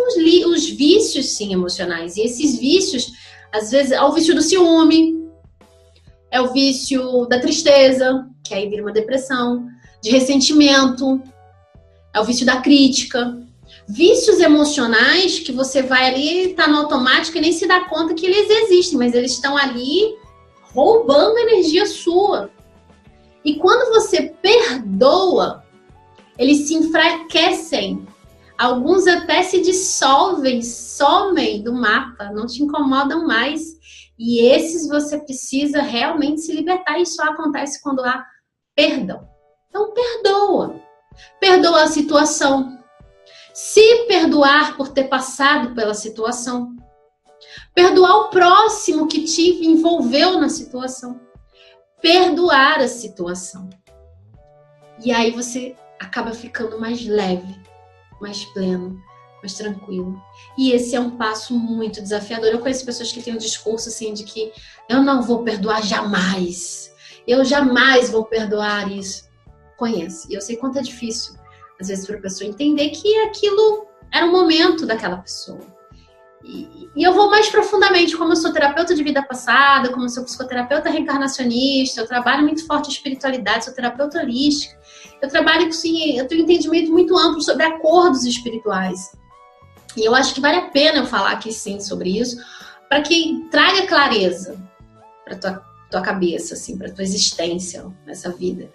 os vícios, sim, emocionais. E esses vícios, às vezes, é o vício do ciúme, é o vício da tristeza, que aí vira uma depressão, de ressentimento, é o vício da crítica. Vícios emocionais que você vai ali, tá no automático e nem se dá conta que eles existem, mas eles estão ali roubando energia sua. E quando você perdoa, eles se enfraquecem. Alguns até se dissolvem, somem do mapa, não te incomodam mais. E esses você precisa realmente se libertar, e só acontece quando há perdão. Então, perdoa. Perdoa a situação. Se perdoar por ter passado pela situação. Perdoar o próximo que te envolveu na situação. Perdoar a situação. E aí você acaba ficando mais leve, mais pleno, mais tranquilo. E esse é um passo muito desafiador. Eu conheço pessoas que têm um discurso assim de que eu não vou perdoar jamais. Eu jamais vou perdoar isso. Conheço. E eu sei quanto é difícil, às vezes, para a pessoa entender que aquilo era um momento daquela pessoa. E eu vou mais profundamente, como eu sou terapeuta de vida passada, como eu sou psicoterapeuta reencarnacionista, eu trabalho muito forte em espiritualidade, sou terapeuta holística, eu trabalho assim, eu tenho um entendimento muito amplo sobre acordos espirituais. E eu acho que vale a pena eu falar aqui sim sobre isso, para que traga clareza para tua cabeça, assim, para tua existência nessa vida.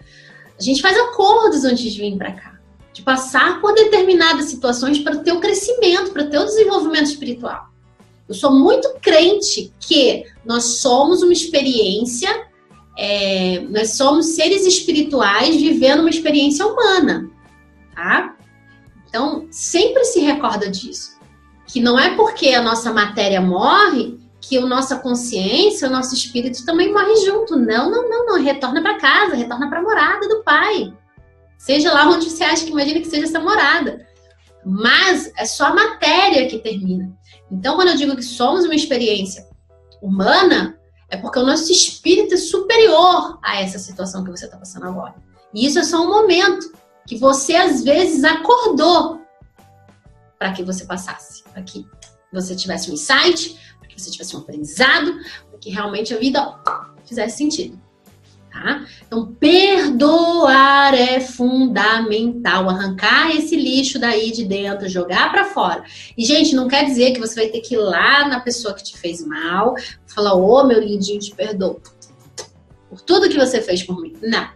A gente faz acordos antes de vir para cá, de passar por determinadas situações para o teu crescimento, para o teu desenvolvimento espiritual. Eu sou muito crente que nós somos uma experiência, nós somos seres espirituais vivendo uma experiência humana, tá? Então, sempre se recorda disso. Que não é porque a nossa matéria morre que a nossa consciência, o nosso espírito também morre junto. Não. Retorna para casa, retorna para a morada do Pai. Seja lá onde você acha que imagina que seja essa morada. Mas é só a matéria que termina. Então, quando eu digo que somos uma experiência humana, é porque o nosso espírito é superior a essa situação que você está passando agora. E isso é só um momento que você, às vezes, acordou para que você passasse. Para que você tivesse um insight, para que você tivesse um aprendizado, para que realmente a vida fizesse sentido. Tá? Então, perdoar é fundamental. Arrancar esse lixo daí de dentro, jogar pra fora. E, gente, não quer dizer que você vai ter que ir lá na pessoa que te fez mal, falar, ô, meu lindinho, te perdoo por tudo que você fez por mim. Não.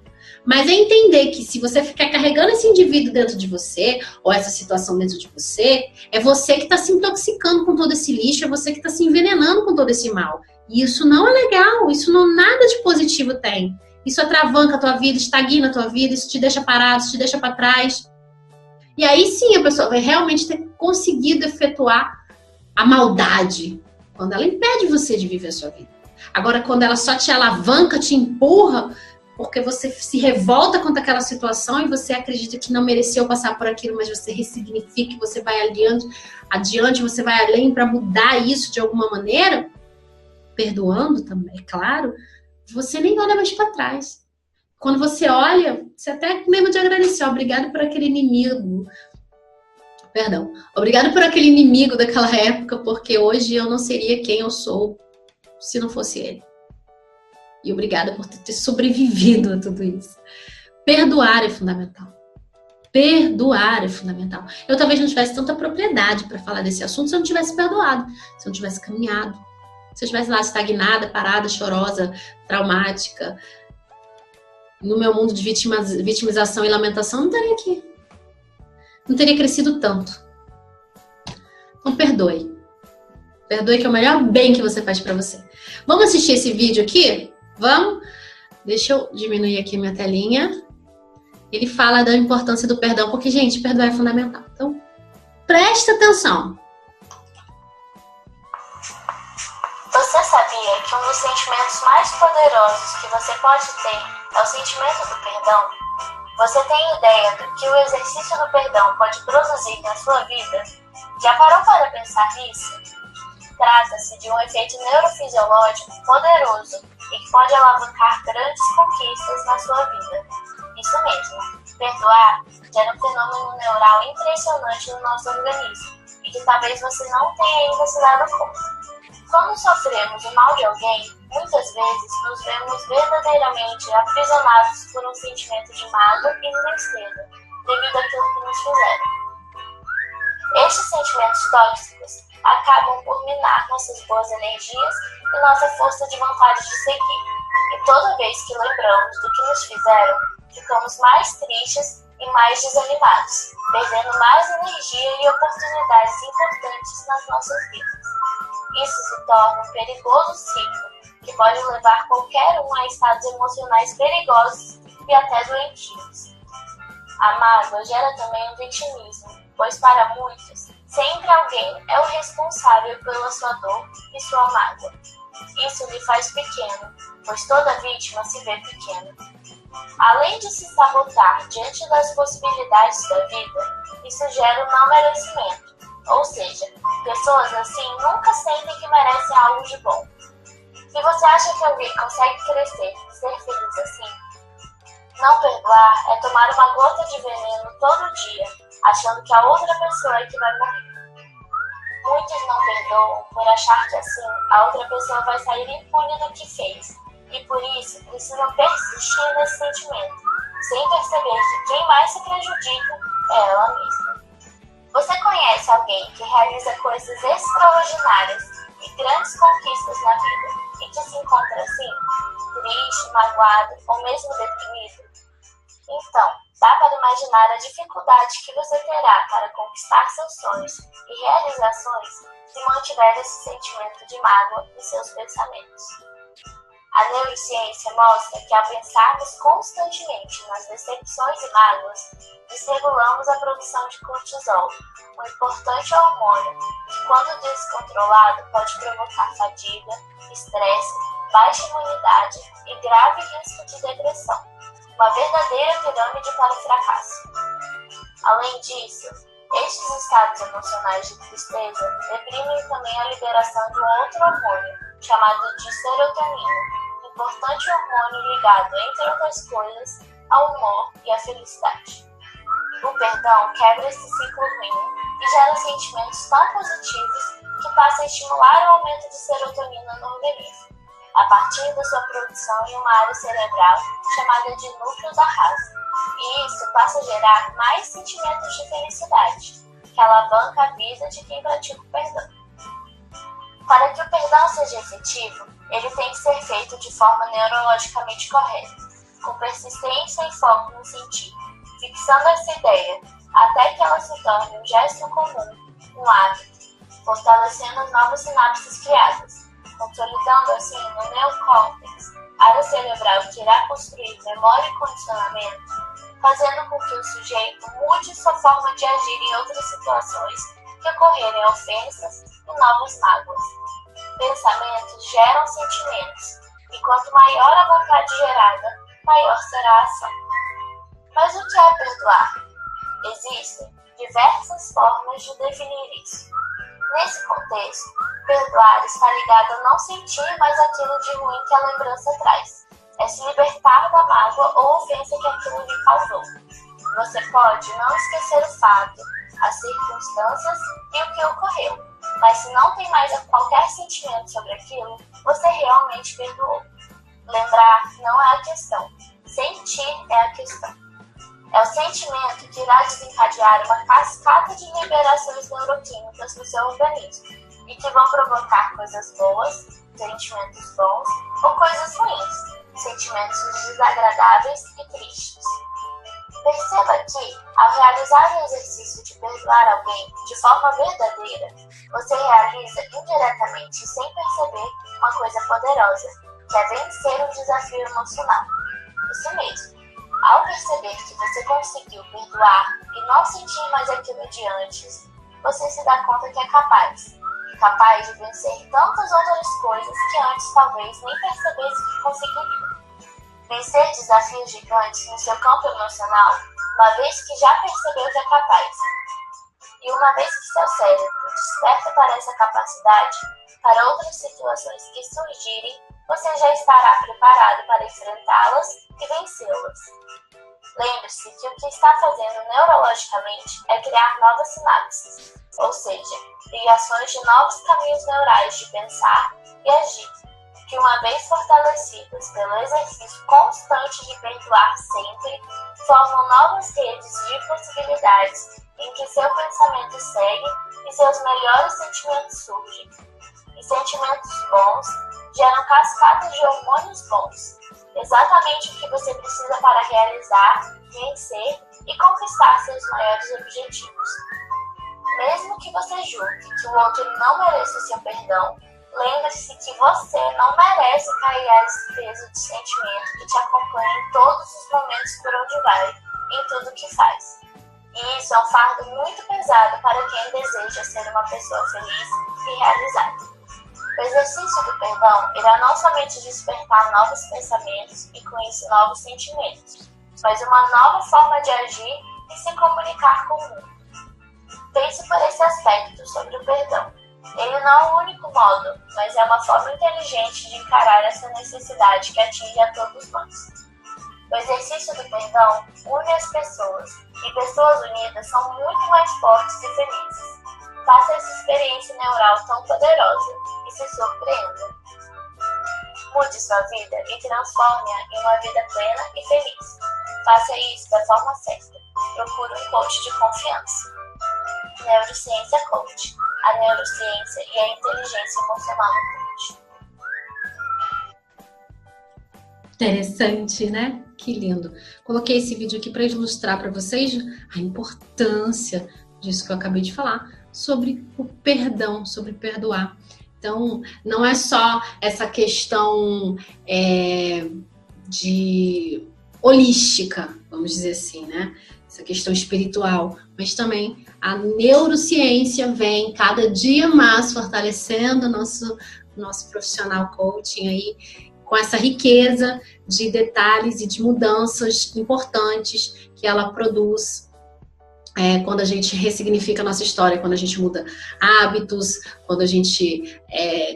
Mas é entender que se você ficar carregando esse indivíduo dentro de você, ou essa situação dentro de você, é você que está se intoxicando com todo esse lixo, é você que está se envenenando com todo esse mal. E isso não é legal, isso não nada de positivo tem. Isso atravanca a tua vida, estagna a tua vida, isso te deixa parado, isso te deixa para trás. E aí sim a pessoa vai realmente ter conseguido efetuar a maldade, quando ela impede você de viver a sua vida. Agora, quando ela só te alavanca, te empurra, porque você se revolta contra aquela situação e você acredita que não mereceu passar por aquilo, mas você ressignifica, você vai adiante, você vai além para mudar isso de alguma maneira, perdoando também, é claro, você nem olha mais para trás. Quando você olha, você até lembra de agradecer. Obrigado por aquele inimigo. Perdão. Obrigado por aquele inimigo daquela época, porque hoje eu não seria quem eu sou se não fosse ele. E obrigada por ter sobrevivido a tudo isso. Perdoar é fundamental. Perdoar é fundamental. Eu talvez não tivesse tanta propriedade para falar desse assunto se eu não tivesse perdoado, se eu não tivesse caminhado. Se eu estivesse lá estagnada, parada, chorosa, traumática, no meu mundo de vitimização e lamentação, não estaria aqui. Não teria crescido tanto. Então, perdoe. Perdoe, que é o melhor bem que você faz pra você. Vamos assistir esse vídeo aqui? Vamos? Deixa eu diminuir aqui minha telinha. Ele fala da importância do perdão, porque, gente, perdoar é fundamental. Então, presta atenção. Você sabia que um dos sentimentos mais poderosos que você pode ter é o sentimento do perdão? Você tem ideia do que o exercício do perdão pode produzir na sua vida? Já parou para pensar nisso? Trata-se de um efeito neurofisiológico poderoso e que pode alavancar grandes conquistas na sua vida. Isso mesmo, perdoar gera um fenômeno neural impressionante no nosso organismo e que talvez você não tenha ainda se dado conta. Quando sofremos o mal de alguém, muitas vezes nos vemos verdadeiramente aprisionados por um sentimento de mágoa e tristeza, devido àquilo que nos fizeram. Estes sentimentos tóxicos acabam por minar nossas boas energias e nossa força de vontade de seguir. E toda vez que lembramos do que nos fizeram, ficamos mais tristes e mais desanimados, perdendo mais energia e oportunidades importantes nas nossas vidas. Isso se torna um perigoso ciclo, que pode levar qualquer um a estados emocionais perigosos e até doentios. A mágoa gera também um vitimismo, pois para muitos, sempre alguém é o responsável pela sua dor e sua mágoa. Isso lhe faz pequeno, pois toda vítima se vê pequena. Além de se sabotar diante das possibilidades da vida, isso gera um não merecimento, ou seja, pessoas assim nunca sentem que merecem algo de bom. Se você acha que alguém consegue crescer e ser feliz assim, não perdoar é tomar uma gota de veneno todo dia, achando que a outra pessoa é que vai morrer. Muitos não perdoam por achar que assim a outra pessoa vai sair impune do que fez, e por isso precisam persistir nesse sentimento, sem perceber que quem mais se prejudica é ela mesma. Você conhece alguém que realiza coisas extraordinárias e grandes conquistas na vida e que se encontra assim, triste, magoado ou mesmo deprimido? Então, dá para imaginar a dificuldade que você terá para conquistar seus sonhos e realizações se mantiver esse sentimento de mágoa em seus pensamentos. A neurociência mostra que ao pensarmos constantemente nas decepções e mágoas, desregulamos a produção de cortisol, um importante hormônio que, quando descontrolado, pode provocar fadiga, estresse, baixa imunidade e grave risco de depressão, uma verdadeira pirâmide para o fracasso. Além disso, estes estados emocionais de tristeza deprimem também a liberação de um outro hormônio, chamado de serotonina, importante hormônio ligado, entre outras coisas, ao humor e à felicidade. O perdão quebra esse ciclo ruim e gera sentimentos tão positivos que passa a estimular o aumento de serotonina no organismo, a partir da sua produção em uma área cerebral chamada de núcleo da rasa. E isso passa a gerar mais sentimentos de felicidade, que alavanca a vida de quem pratica o perdão. Para que o perdão seja efetivo, ele tem que ser feito de forma neurologicamente correta, com persistência e foco no sentido, fixando essa ideia até que ela se torne um gesto comum, um hábito, fortalecendo as novas sinapses criadas, consolidando assim no neocórtex, área cerebral que irá construir memória e condicionamento, fazendo com que o sujeito mude sua forma de agir em outras situações que ocorrerem ofensas e novas mágoas. Pensamentos geram sentimentos, e quanto maior a vontade gerada, maior será a ação. Mas o que é perdoar? Existem diversas formas de definir isso. Nesse contexto, perdoar está ligado a não sentir mais aquilo de ruim que a lembrança traz. É se libertar da mágoa ou ofensa que aquilo lhe causou. Você pode não esquecer o fato, as circunstâncias e o que ocorreu, mas se não tem mais qualquer sentimento sobre aquilo, você realmente perdoou. Lembrar não é a questão, sentir é a questão. É o sentimento que irá desencadear uma cascata de liberações neuroquímicas no seu organismo e que vão provocar coisas boas, sentimentos bons, ou coisas ruins, sentimentos desagradáveis e tristes. Perceba que, ao realizar o exercício de perdoar alguém de forma verdadeira, você realiza indiretamente e sem perceber uma coisa poderosa, que é vencer o desafio emocional. Isso mesmo. Ao perceber que você conseguiu perdoar e não sentir mais aquilo de antes, você se dá conta que é capaz de vencer tantas outras coisas que antes talvez nem percebesse que conseguiria. Vencer desafios gigantes no seu campo emocional, uma vez que já percebeu que é capaz. E uma vez que seu cérebro desperta para essa capacidade, para outras situações que surgirem, você já estará preparado para enfrentá-las e vencê-las. Lembre-se que o que está fazendo neurologicamente é criar novas sinapses, ou seja, ligações de novos caminhos neurais de pensar e agir, que uma vez fortalecidas pelo exercício constante de perdoar sempre, formam novas redes de possibilidades em que seu pensamento segue e seus melhores sentimentos surgem. E sentimentos bons geram cascatas de hormônios bons, exatamente o que você precisa para realizar, vencer e conquistar seus maiores objetivos. Mesmo que você julgue que o outro não mereça o seu perdão, lembre-se que você não merece carregar esse peso de sentimento que te acompanha em todos os momentos por onde vai, em tudo que faz. E isso é um fardo muito pesado para quem deseja ser uma pessoa feliz e realizada. O exercício do perdão irá não somente despertar novos pensamentos e com isso novos sentimentos, mas uma nova forma de agir e se comunicar com o mundo. Pense por esse aspecto sobre o perdão. Ele não é o único modo, mas é uma forma inteligente de encarar essa necessidade que atinge a todos nós. O exercício do perdão une as pessoas, e pessoas unidas são muito mais fortes e felizes. Faça essa experiência neural tão poderosa e se surpreenda. Mude sua vida e transforme-a em uma vida plena e feliz. Faça isso da forma certa. Procure um coach de confiança. Neurociência Coach. A neurociência e a inteligência emocional no coach. Interessante, né? Que lindo. Coloquei esse vídeo aqui para ilustrar para vocês a importância disso que eu acabei de falar, sobre o perdão, sobre perdoar. Então, não é só essa questão de holística, vamos dizer assim, né? Essa questão espiritual, mas também a neurociência vem cada dia mais fortalecendo o nosso profissional coaching aí, com essa riqueza de detalhes e de mudanças importantes que ela produz quando a gente ressignifica a nossa história, quando a gente muda hábitos, quando a gente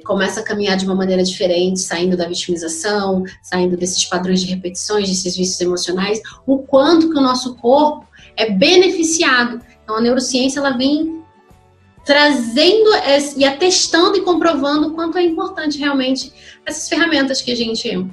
começa a caminhar de uma maneira diferente, saindo da vitimização, saindo desses padrões de repetições, desses vícios emocionais, o quanto que o nosso corpo é beneficiado. Então a neurociência ela vem trazendo e atestando e comprovando o quanto é importante realmente essas ferramentas que a gente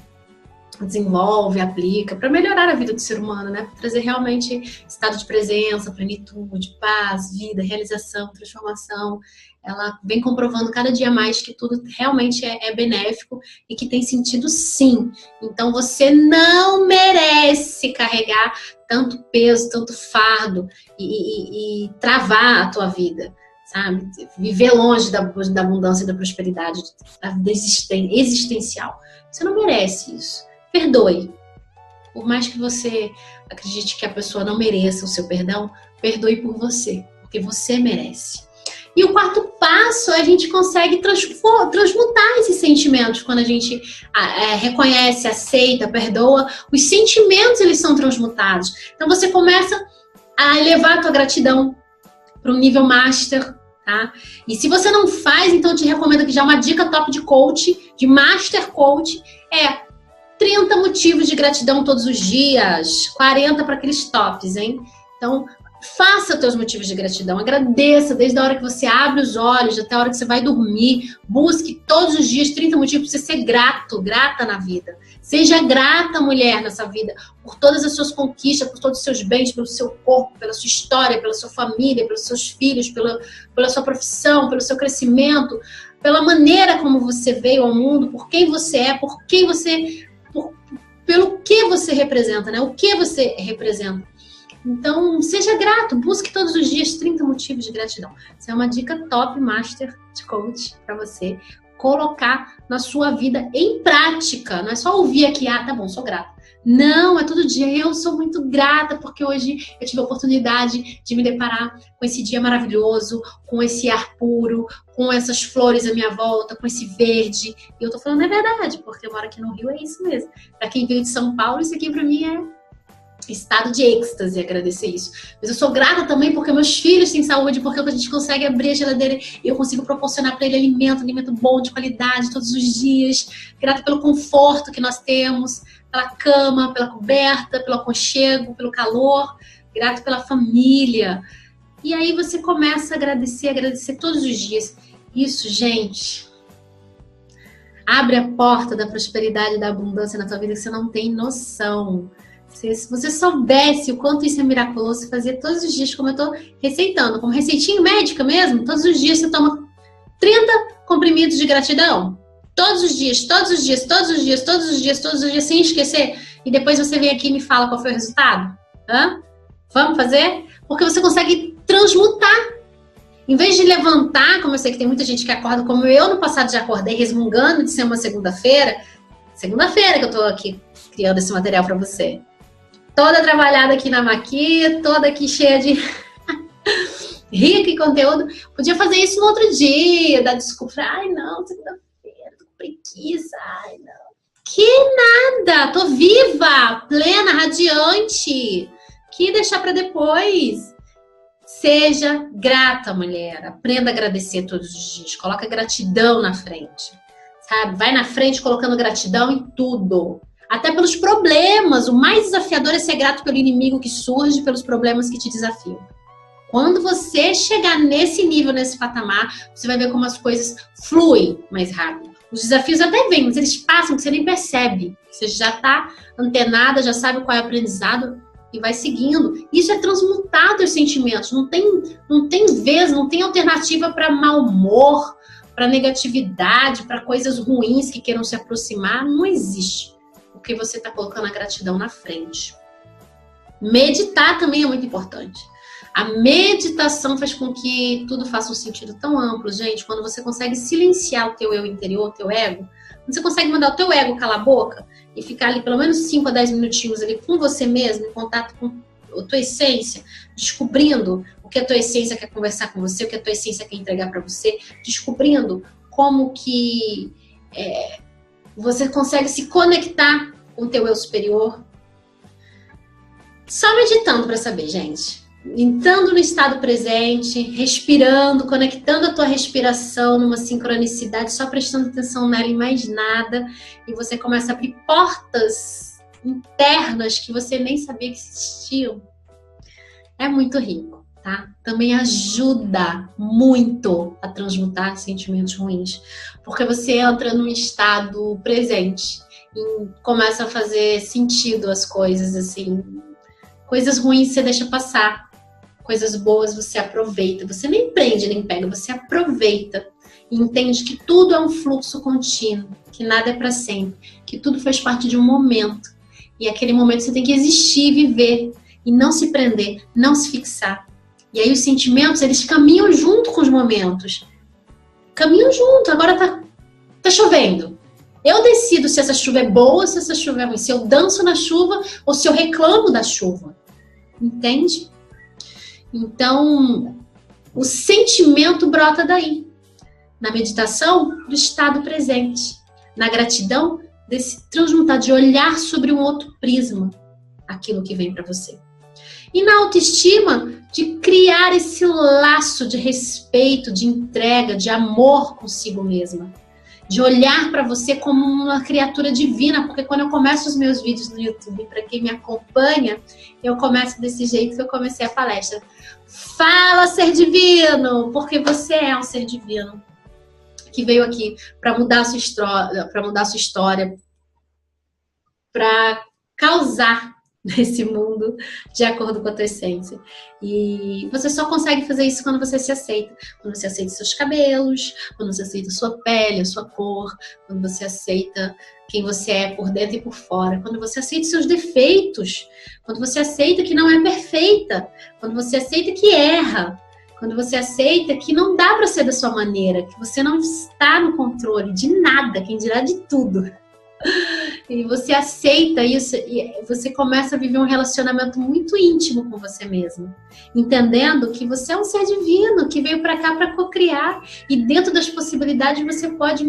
desenvolve, aplica para melhorar a vida do ser humano, né? Para trazer realmente estado de presença, plenitude, paz, vida, realização, transformação. Ela vem comprovando cada dia mais que tudo realmente é benéfico e que tem sentido sim. Então você não merece carregar tanto peso, tanto fardo e travar a tua vida, sabe? Viver longe da abundância e da prosperidade, da vida existencial. Você não merece isso. Perdoe. Por mais que você acredite que a pessoa não mereça o seu perdão, perdoe por você, porque você merece. E o quarto passo, a gente consegue transmutar esses sentimentos. Quando a gente reconhece, aceita, perdoa, os sentimentos eles são transmutados. Então você começa a elevar a tua gratidão para um nível master, tá? E se você não faz, então eu te recomendo que já uma dica top de coach, de master coach, 30 motivos de gratidão todos os dias, 40 para aqueles tops, hein? Então, faça teus motivos de gratidão, agradeça desde a hora que você abre os olhos até a hora que você vai dormir, busque todos os dias 30 motivos para você ser grato, grata na vida. Seja grata, mulher, nessa vida, por todas as suas conquistas, por todos os seus bens, pelo seu corpo, pela sua história, pela sua família, pelos seus filhos, pela sua profissão, pelo seu crescimento, pela maneira como você veio ao mundo, por quem você é, pelo que você representa, né? O que você representa. Então, seja grato, busque todos os dias 30 motivos de gratidão. Essa é uma dica top master de coach para você colocar na sua vida em prática. Não é só ouvir aqui, tá bom, sou grata. Não, é todo dia. Eu sou muito grata porque hoje eu tive a oportunidade de me deparar com esse dia maravilhoso, com esse ar puro, com essas flores à minha volta, com esse verde. E eu tô falando é verdade, porque eu moro aqui no Rio, é isso mesmo. Para quem veio de São Paulo, isso aqui para mim é estado de êxtase, agradecer isso. Mas eu sou grata também porque meus filhos têm saúde, porque a gente consegue abrir a geladeira e eu consigo proporcionar para ele alimento bom, de qualidade, todos os dias. Grata pelo conforto que nós temos, pela cama, pela coberta, pelo aconchego, pelo calor. Grata pela família. E aí você começa a agradecer todos os dias. Isso, gente, abre a porta da prosperidade e da abundância na tua vida que você não tem noção. Se você soubesse o quanto isso é miraculoso, fazer todos os dias, como eu estou receitando, como receitinha médica mesmo, todos os dias você toma 30 comprimidos de gratidão. Todos os dias, sem esquecer. E depois você vem aqui e me fala qual foi o resultado. Vamos fazer? Porque você consegue transmutar. Em vez de levantar, como eu sei que tem muita gente que acorda, como eu no passado já acordei, resmungando de ser uma segunda-feira que eu tô aqui criando esse material para você. Toda trabalhada aqui na Maqui, toda aqui cheia de rica em conteúdo. Podia fazer isso no outro dia, dar desculpa. Ai, não, segunda-feira, tô com preguiça. Ai, não. Que nada, tô viva, plena, radiante. Que deixar para depois. Seja grata, mulher. Aprenda a agradecer todos os dias. Coloca gratidão na frente. Sabe? Vai na frente colocando gratidão em tudo. Até pelos problemas. O mais desafiador é ser grato pelo inimigo que surge, pelos problemas que te desafiam. Quando você chegar nesse nível, nesse patamar, você vai ver como as coisas fluem mais rápido. Os desafios até vêm, mas eles passam, que você nem percebe. Você já está antenada, já sabe qual é o aprendizado e vai seguindo. Isso é transmutar os sentimentos. Não tem vez, não tem alternativa para mau humor, para negatividade, para coisas ruins que queiram se aproximar. Não existe. Porque você está colocando a gratidão na frente. Meditar também é muito importante. A meditação faz com que tudo faça um sentido tão amplo, gente. Quando você consegue silenciar o teu eu interior, o teu ego, quando você consegue mandar o teu ego calar a boca e ficar ali pelo menos 5 a 10 minutinhos ali com você mesmo, em contato com a tua essência, descobrindo o que a tua essência quer conversar com você, o que a tua essência quer entregar para você, descobrindo como que você consegue se conectar com o teu eu superior. Só meditando para saber, gente. Entrando no estado presente, respirando, conectando a tua respiração numa sincronicidade, só prestando atenção nela e mais nada. E você começa a abrir portas internas que você nem sabia que existiam. É muito rico, tá? Também ajuda muito a transmutar sentimentos ruins. Porque você entra num estado presente e começa a fazer sentido as coisas, assim. Coisas ruins você deixa passar. Coisas boas você aproveita. Você nem prende, nem pega. Você aproveita. E entende que tudo é um fluxo contínuo. Que nada é para sempre. Que tudo faz parte de um momento. E aquele momento você tem que existir, viver. E não se prender. Não se fixar. E aí os sentimentos, eles caminham junto com os momentos. Caminham junto. Agora tá chovendo. Eu decido se essa chuva é boa ou se essa chuva é ruim. Se eu danço na chuva ou se eu reclamo da chuva. Entende? Então, o sentimento brota daí. Na meditação, do estado presente. Na gratidão, desse transmutar, de olhar sobre um outro prisma aquilo que vem para você. E na autoestima, de criar esse laço de respeito, de entrega, de amor consigo mesma. De olhar para você como uma criatura divina, porque quando eu começo os meus vídeos no YouTube, para quem me acompanha, eu começo desse jeito que eu comecei a palestra. Fala, ser divino, porque você é um ser divino que veio aqui para mudar a sua história, para causar nesse mundo de acordo com a tua essência. E você só consegue fazer isso quando você se aceita. Quando você aceita seus cabelos, quando você aceita a sua pele, a sua cor, quando você aceita quem você é por dentro e por fora, quando você aceita seus defeitos, quando você aceita que não é perfeita, quando você aceita que erra, quando você aceita que não dá para ser da sua maneira, que você não está no controle de nada, quem dirá de tudo. E você aceita isso e você começa a viver um relacionamento muito íntimo com você mesmo, entendendo que você é um ser divino que veio para cá para cocriar, e dentro das possibilidades você pode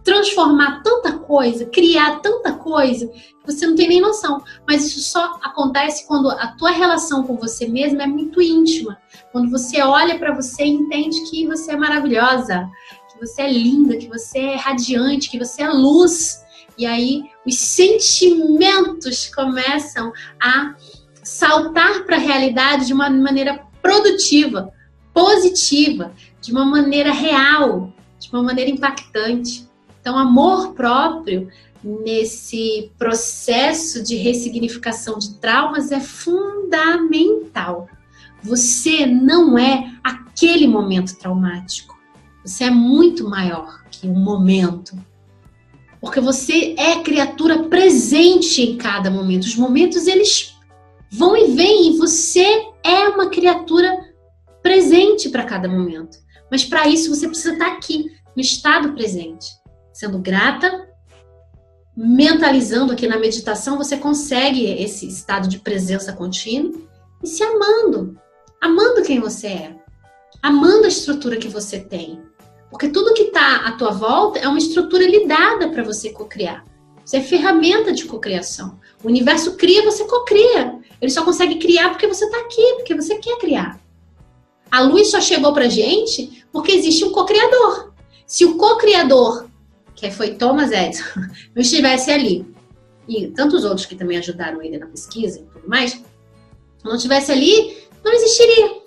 transformar tanta coisa, criar tanta coisa que você não tem nem noção. Mas isso só acontece quando a tua relação com você mesma é muito íntima, quando você olha para você e entende que você é maravilhosa, que você é linda, que você é radiante, que você é luz. E aí os sentimentos começam a saltar para a realidade de uma maneira produtiva, positiva, de uma maneira real, de uma maneira impactante. Então, amor próprio nesse processo de ressignificação de traumas é fundamental. Você não é aquele momento traumático. Você é muito maior que um momento. Porque você é criatura presente em cada momento. Os momentos, eles vão e vêm. E você é uma criatura presente para cada momento. Mas para isso você precisa estar aqui, no estado presente, sendo grata, mentalizando aqui na meditação, você consegue esse estado de presença contínua e se amando. Amando quem você é. Amando a estrutura que você tem. Porque tudo que está à tua volta é uma estrutura lhe dada para você cocriar. Você é ferramenta de cocriação. O universo cria, você cocria. Ele só consegue criar porque você está aqui, porque você quer criar. A luz só chegou pra gente porque existe um co-criador. Se o co-criador, que foi Thomas Edison, não estivesse ali, e tantos outros que também ajudaram ele na pesquisa e tudo mais, não estivesse ali, não existiria.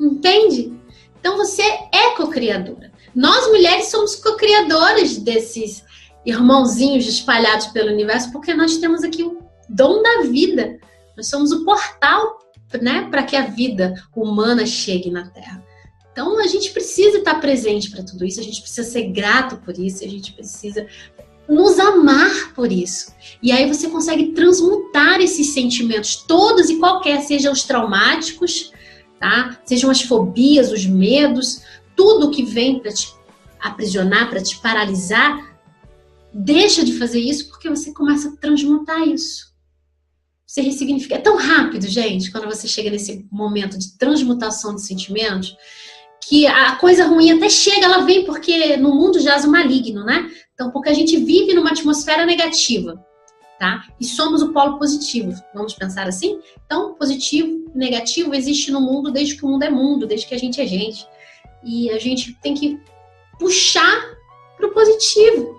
Entende? Então você é co-criadora. Nós mulheres somos co-criadoras desses irmãozinhos espalhados pelo universo, porque nós temos aqui o dom da vida. Nós somos o portal, né, para que a vida humana chegue na Terra. Então a gente precisa estar presente para tudo isso, a gente precisa ser grato por isso, a gente precisa nos amar por isso. E aí você consegue transmutar esses sentimentos todos e qualquer, sejam os traumáticos, tá? Sejam as fobias, os medos, tudo que vem para te aprisionar, para te paralisar, deixa de fazer isso porque você começa a transmutar isso. Você ressignifica. É tão rápido, gente, quando você chega nesse momento de transmutação de sentimentos, que a coisa ruim até chega, ela vem porque no mundo jaz o maligno, né? Então, porque a gente vive numa atmosfera negativa, tá? E somos o polo positivo, vamos pensar assim? Então, positivo e negativo existe no mundo desde que o mundo é mundo, desde que a gente é gente. E a gente tem que puxar pro positivo,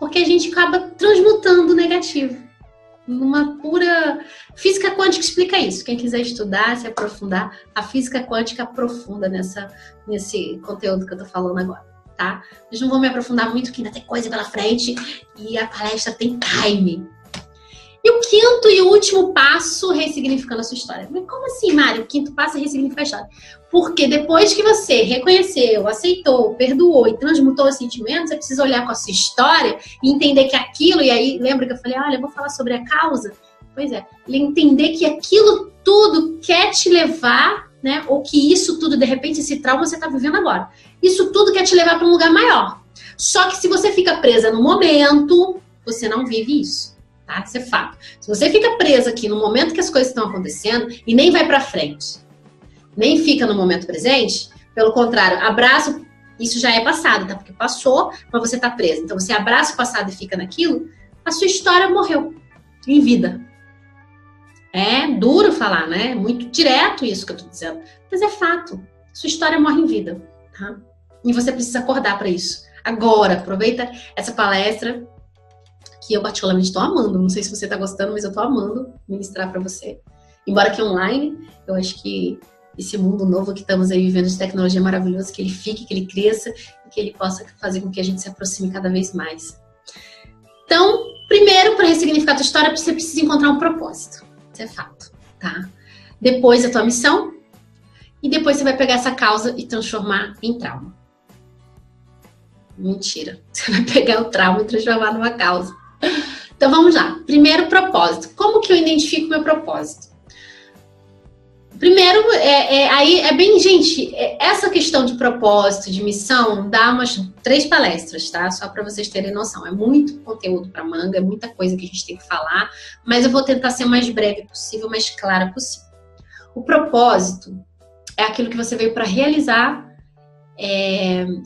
porque a gente acaba transmutando o negativo. Numa pura... Física quântica explica isso. Quem quiser estudar, se aprofundar, a física quântica aprofunda nesse conteúdo que eu tô falando agora, tá? Mas não vou me aprofundar muito, que ainda tem coisa pela frente e a palestra tem time. E o quinto e último passo, ressignificando a sua história. Mas como assim, Mari? O quinto passo é ressignificar a história. Porque depois que você reconheceu, aceitou, perdoou e transmutou os sentimentos, você precisa olhar com a sua história e entender que aquilo, e aí lembra que eu falei, olha, eu vou falar sobre a causa? Pois é, entender que aquilo tudo quer te levar, né? Ou que isso tudo, de repente, esse trauma você está vivendo agora. Isso tudo quer te levar para um lugar maior. Só que se você fica presa no momento, você não vive isso. Tá? Isso é fato. Se você fica presa aqui no momento que as coisas estão acontecendo e nem vai pra frente, nem fica no momento presente, pelo contrário, abraça, isso já é passado, tá? Porque passou, mas você tá presa. Então você abraça o passado e fica naquilo, a sua história morreu em vida. É duro falar, né? É muito direto isso que eu tô dizendo, mas é fato. Sua história morre em vida, tá? E você precisa acordar pra isso. Agora, aproveita essa palestra que eu particularmente estou amando. Não sei se você está gostando, mas eu estou amando ministrar para você. Embora que online, eu acho que esse mundo novo que estamos aí vivendo de tecnologia é maravilhoso, que ele fique, que ele cresça e que ele possa fazer com que a gente se aproxime cada vez mais. Então, primeiro, para ressignificar a tua história, você precisa encontrar um propósito. Isso é fato, tá? Depois a tua missão e depois você vai pegar essa causa e transformar em trauma. Mentira. Você vai pegar o trauma e transformar numa causa. Então vamos lá. Primeiro, propósito. Como que eu identifico meu propósito? Primeiro, aí é bem, gente, essa questão de propósito, de missão, dá umas 3 palestras, tá? Só para vocês terem noção. É muito conteúdo para manga, é muita coisa que a gente tem que falar, mas eu vou tentar ser o mais breve possível, mais clara possível. O propósito é aquilo que você veio para realizar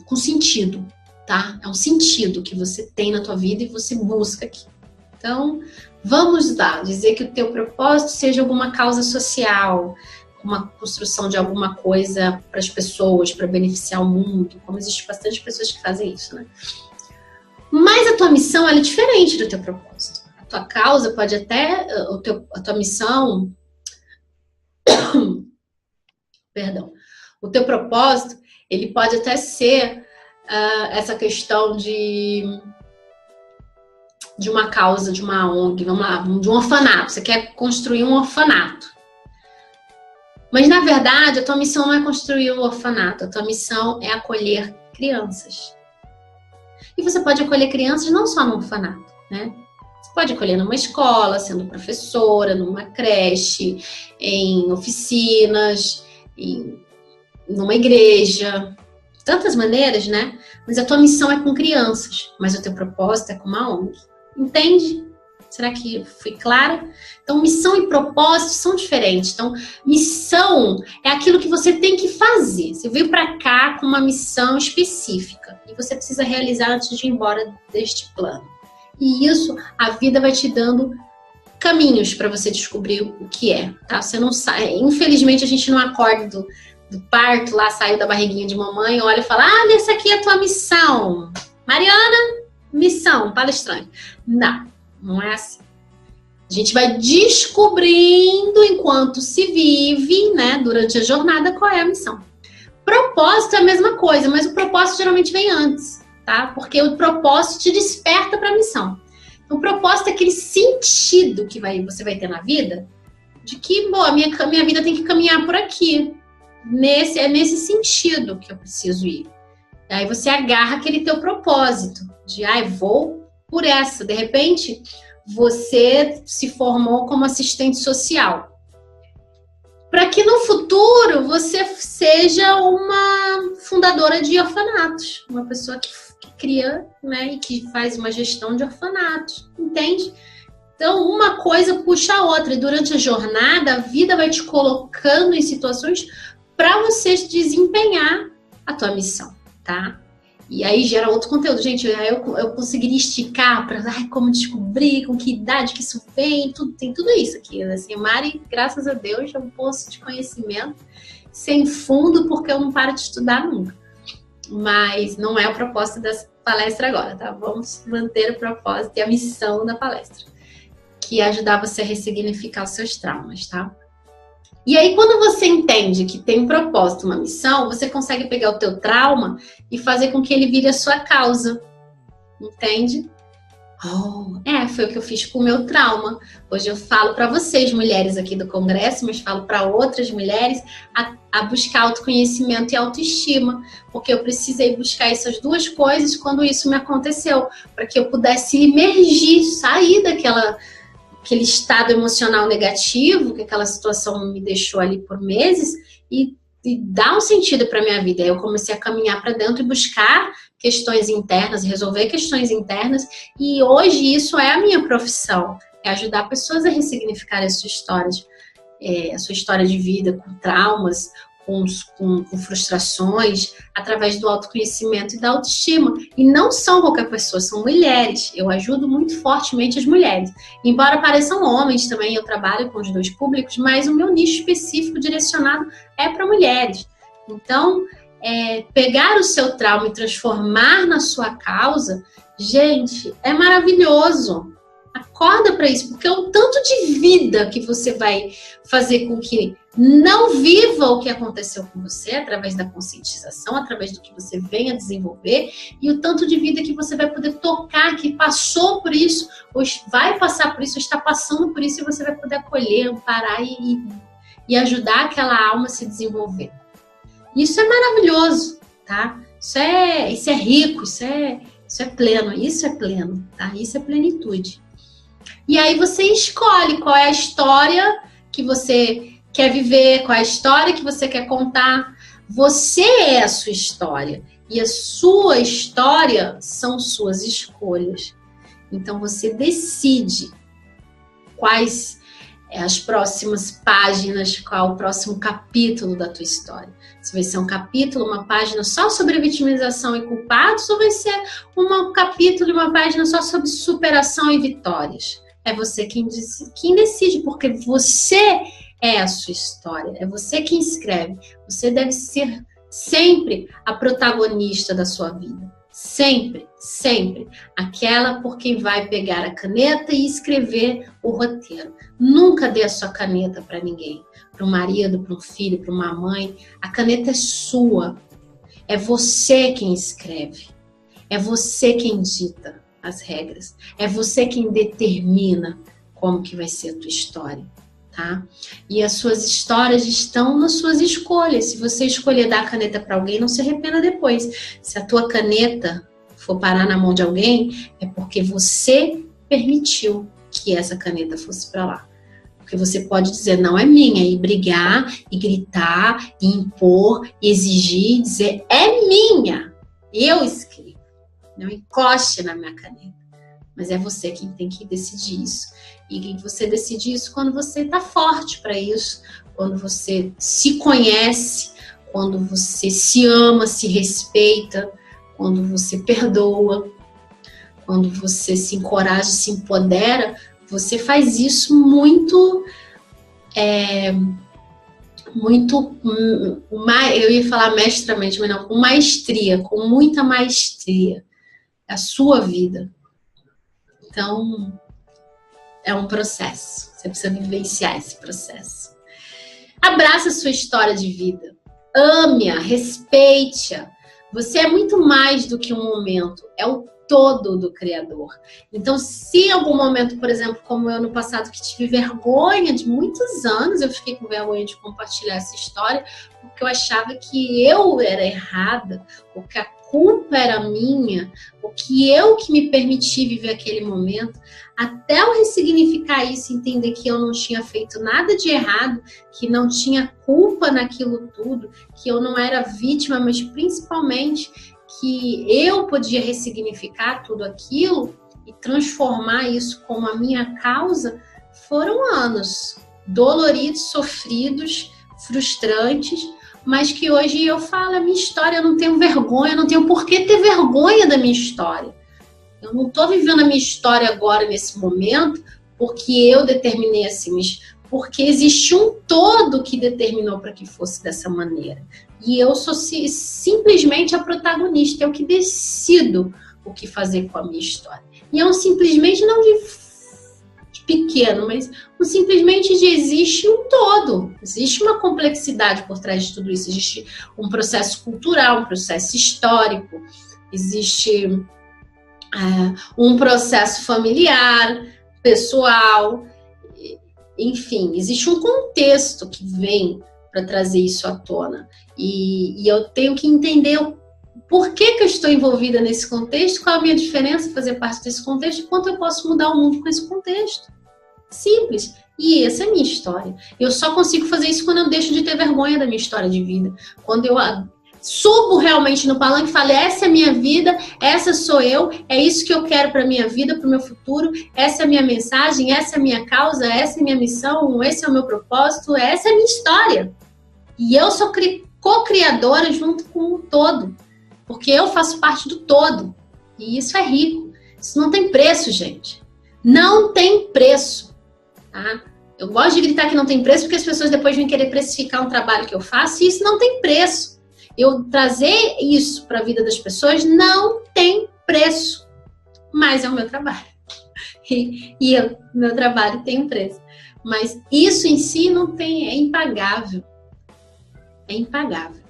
com sentido, tá? É um sentido que você tem na tua vida e você busca aqui. Então, vamos lá, dizer que o teu propósito seja alguma causa social, uma construção de alguma coisa para as pessoas, para beneficiar o mundo, como existe bastante pessoas que fazem isso, né? Mas a tua missão, ela é diferente do teu propósito. A tua causa pode até, a tua missão, perdão, o teu propósito, ele pode até ser essa questão de uma causa, de uma ONG, vamos lá, de um orfanato. Você quer construir um orfanato. Mas, na verdade, a tua missão não é construir um orfanato. A tua missão é acolher crianças. E você pode acolher crianças não só no orfanato, né? Você pode acolher numa escola, sendo professora, numa creche, em oficinas, em numa igreja, tantas maneiras, né? Mas a tua missão é com crianças, mas o teu propósito é com uma ONG. Entende? Será que fui clara? Então, missão e propósito são diferentes. Então, missão é aquilo que você tem que fazer. Você veio para cá com uma missão específica e você precisa realizar antes de ir embora deste plano. E isso, a vida vai te dando caminhos para você descobrir o que é, tá? Você não sai. Infelizmente, a gente não acorda do parto lá, saiu da barriguinha de mamãe, olha e fala: ah, essa aqui é a tua missão. Mariana, missão, palestrante. Não é assim. A gente vai descobrindo enquanto se vive, né, durante a jornada, qual é a missão. Propósito é a mesma coisa, mas o propósito geralmente vem antes, tá? Porque o propósito te desperta para a missão. Então, o propósito é aquele sentido que você vai ter na vida, de que, a minha vida tem que caminhar por aqui. É nesse sentido que eu preciso ir. Aí você agarra aquele teu propósito de, vou por essa. De repente, você se formou como assistente social. Para que no futuro você seja uma fundadora de orfanatos. Uma pessoa que cria, né, e que faz uma gestão de orfanatos. Entende? Então, uma coisa puxa a outra. E durante a jornada, a vida vai te colocando em situações para você desempenhar a tua missão, tá? E aí gera outro conteúdo. Gente, eu conseguiria esticar para como descobrir, com que idade que isso vem, tem tudo isso aqui. Assim, Mari, graças a Deus, é um poço de conhecimento sem fundo, porque eu não paro de estudar nunca. Mas não é o propósito dessa palestra agora, tá? Vamos manter o propósito e a missão da palestra, que é ajudar você a ressignificar os seus traumas, tá? E aí, quando você entende que tem um propósito, uma missão, você consegue pegar o teu trauma e fazer com que ele vire a sua causa. Entende? Foi o que eu fiz com o meu trauma. Hoje eu falo para vocês, mulheres aqui do Congresso, mas falo para outras mulheres a buscar autoconhecimento e autoestima. Porque eu precisei buscar essas duas coisas quando isso me aconteceu. Para que eu pudesse emergir, sair aquele estado emocional negativo, que aquela situação me deixou ali por meses, e dar um sentido para a minha vida. Aí eu comecei a caminhar para dentro e buscar questões internas, resolver questões internas, e hoje isso é a minha profissão, é ajudar pessoas a ressignificar a sua história de vida, com traumas, com frustrações, através do autoconhecimento e da autoestima. E não são qualquer pessoa, são mulheres. Eu ajudo muito fortemente as mulheres. Embora pareçam homens também, eu trabalho com os dois públicos, mas o meu nicho específico direcionado é para mulheres. Então, pegar o seu trauma e transformar na sua causa, gente, é maravilhoso. Acorda para isso, porque é um tanto de vida que você vai fazer com que não viva o que aconteceu com você, através da conscientização, através do que você venha desenvolver, e o tanto de vida que você vai poder tocar, que passou por isso, ou vai passar por isso, ou está passando por isso, e você vai poder acolher, amparar e ajudar aquela alma a se desenvolver. Isso é maravilhoso, tá? Isso é rico, isso é pleno, tá? Isso é plenitude. E aí você escolhe qual é a história que você quer viver, qual é a história que você quer contar. Você é a sua história. E a sua história são suas escolhas. Então você decide quais as próximas páginas, qual o próximo capítulo da tua história. Se vai ser um capítulo, uma página só sobre vitimização e culpados, ou vai ser um capítulo, uma página só sobre superação e vitórias. É você quem decide, porque você é a sua história, é você quem escreve. Você deve ser sempre a protagonista da sua vida. Sempre, sempre. Aquela por quem vai pegar a caneta e escrever o roteiro. Nunca dê a sua caneta para ninguém. Para um marido, para um filho, para uma mãe. A caneta é sua. É você quem escreve. É você quem dita as regras. É você quem determina como que vai ser a tua história, tá? E as suas histórias estão nas suas escolhas. Se você escolher dar a caneta para alguém, não se arrependa depois. Se a tua caneta for parar na mão de alguém, é porque você permitiu que essa caneta fosse para lá. Porque você pode dizer, não é minha, e brigar, e gritar, e impor, e exigir, dizer, é minha. Eu escrevo. Não encoste na minha caneta. Mas é você quem tem que decidir isso. E você decide isso quando você está forte para isso, quando você se conhece, quando você se ama, se respeita, quando você perdoa, quando você se encoraja, se empodera. Você faz isso muito, eu ia falar mestramente, mas não, com maestria, com muita maestria. É a sua vida. Então, é um processo. Você precisa vivenciar esse processo. Abraça a sua história de vida. Ame-a, respeite-a. Você é muito mais do que um momento. É o todo do Criador. Então, se em algum momento, por exemplo, como eu no passado, que tive vergonha de muitos anos, eu fiquei com vergonha de compartilhar essa história, porque eu achava que eu era errada, ou que a culpa era minha, ou que eu que me permiti viver aquele momento, até eu ressignificar isso, entender que eu não tinha feito nada de errado, que não tinha culpa naquilo tudo, que eu não era vítima, mas principalmente que eu podia ressignificar tudo aquilo e transformar isso como a minha causa, foram anos doloridos, sofridos, frustrantes, mas que hoje eu falo a minha história, eu não tenho vergonha, eu não tenho por que ter vergonha da minha história. Eu não estou vivendo a minha história agora, nesse momento, porque eu determinei assim, mas porque existe um todo que determinou para que fosse dessa maneira. E eu sou simplesmente a protagonista, eu que decido o que fazer com a minha história. E é um simplesmente não de pequeno, mas um simplesmente de existe um todo. Existe uma complexidade por trás de tudo isso. Existe um processo cultural, um processo histórico, existe um processo familiar, pessoal, enfim, existe um contexto que vem para trazer isso à tona. E eu tenho que entender por que eu estou envolvida nesse contexto, qual a minha diferença em fazer parte desse contexto e quanto eu posso mudar o mundo com esse contexto. Simples. E essa é a minha história. Eu só consigo fazer isso quando eu deixo de ter vergonha da minha história de vida. Quando eu subo realmente no palanque e falo, essa é a minha vida, essa sou eu, é isso que eu quero para a minha vida, para o meu futuro, essa é a minha mensagem, essa é a minha causa, essa é a minha missão, esse é o meu propósito, essa é a minha história. E eu sou co-criadora junto com o todo, porque eu faço parte do todo. E isso é rico. Isso não tem preço, gente. Não tem preço. Tá? Eu gosto de gritar que não tem preço, porque as pessoas depois vêm querer precificar um trabalho que eu faço, e isso não tem preço. Eu trazer isso para a vida das pessoas não tem preço, mas é o meu trabalho. E meu trabalho tem um preço. Mas isso em si não tem, é impagável. É impagável.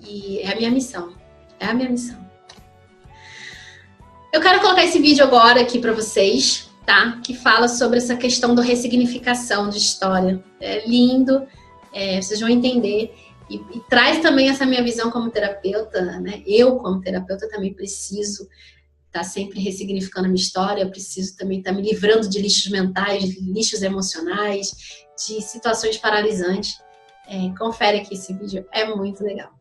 E é a minha missão. É a minha missão. Eu quero colocar esse vídeo agora aqui para vocês, tá? Que fala sobre essa questão da ressignificação de história. É lindo, vocês vão entender. E traz também essa minha visão como terapeuta, né? Eu, como terapeuta, também preciso estar sempre ressignificando a minha história, eu preciso também estar me livrando de lixos mentais, de lixos emocionais, de situações paralisantes. Confere aqui esse vídeo, é muito legal.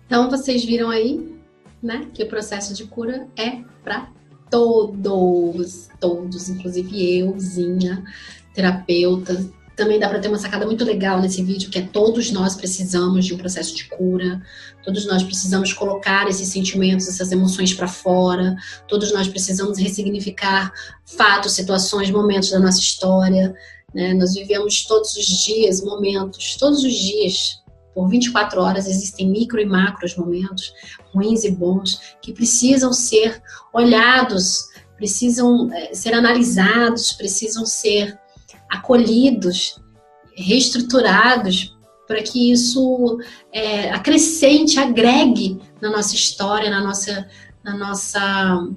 Então, vocês viram aí, né, que o processo de cura é para todos, inclusive euzinha, terapeuta. Também dá para ter uma sacada muito legal nesse vídeo, que é todos nós precisamos de um processo de cura, todos nós precisamos colocar esses sentimentos, essas emoções para fora, todos nós precisamos ressignificar fatos, situações, momentos da nossa história, né? Nós vivemos todos os dias, momentos, todos os dias, por 24 horas existem micro e macros momentos, ruins e bons, que precisam ser olhados, precisam ser analisados, precisam ser acolhidos, reestruturados, para que isso acrescente, agregue na nossa história, na nossa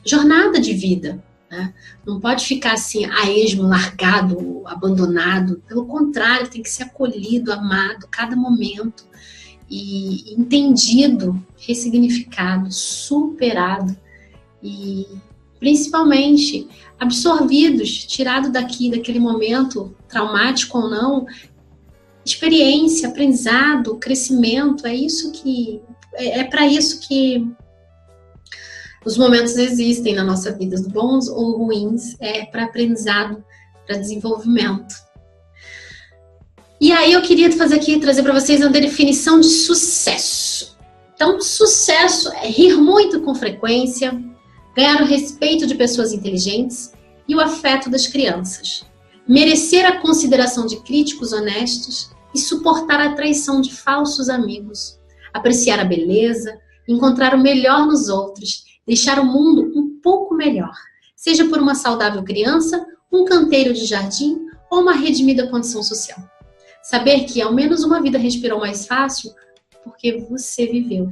jornada de vida, né? Não pode ficar assim, a esmo, largado, abandonado. Pelo contrário, tem que ser acolhido, amado, cada momento, e entendido, ressignificado, superado e principalmente absorvidos, tirado daquele momento, traumático ou não, experiência, aprendizado, crescimento. É para isso que os momentos existem na nossa vida, bons ou ruins, é para aprendizado, para desenvolvimento. E aí eu queria trazer para vocês uma definição de sucesso. Então, sucesso é rir muito com frequência, ganhar o respeito de pessoas inteligentes e o afeto das crianças, merecer a consideração de críticos honestos e suportar a traição de falsos amigos, apreciar a beleza, encontrar o melhor nos outros, deixar o mundo um pouco melhor, seja por uma saudável criança, um canteiro de jardim ou uma redimida condição social. Saber que ao menos uma vida respirou mais fácil porque você viveu.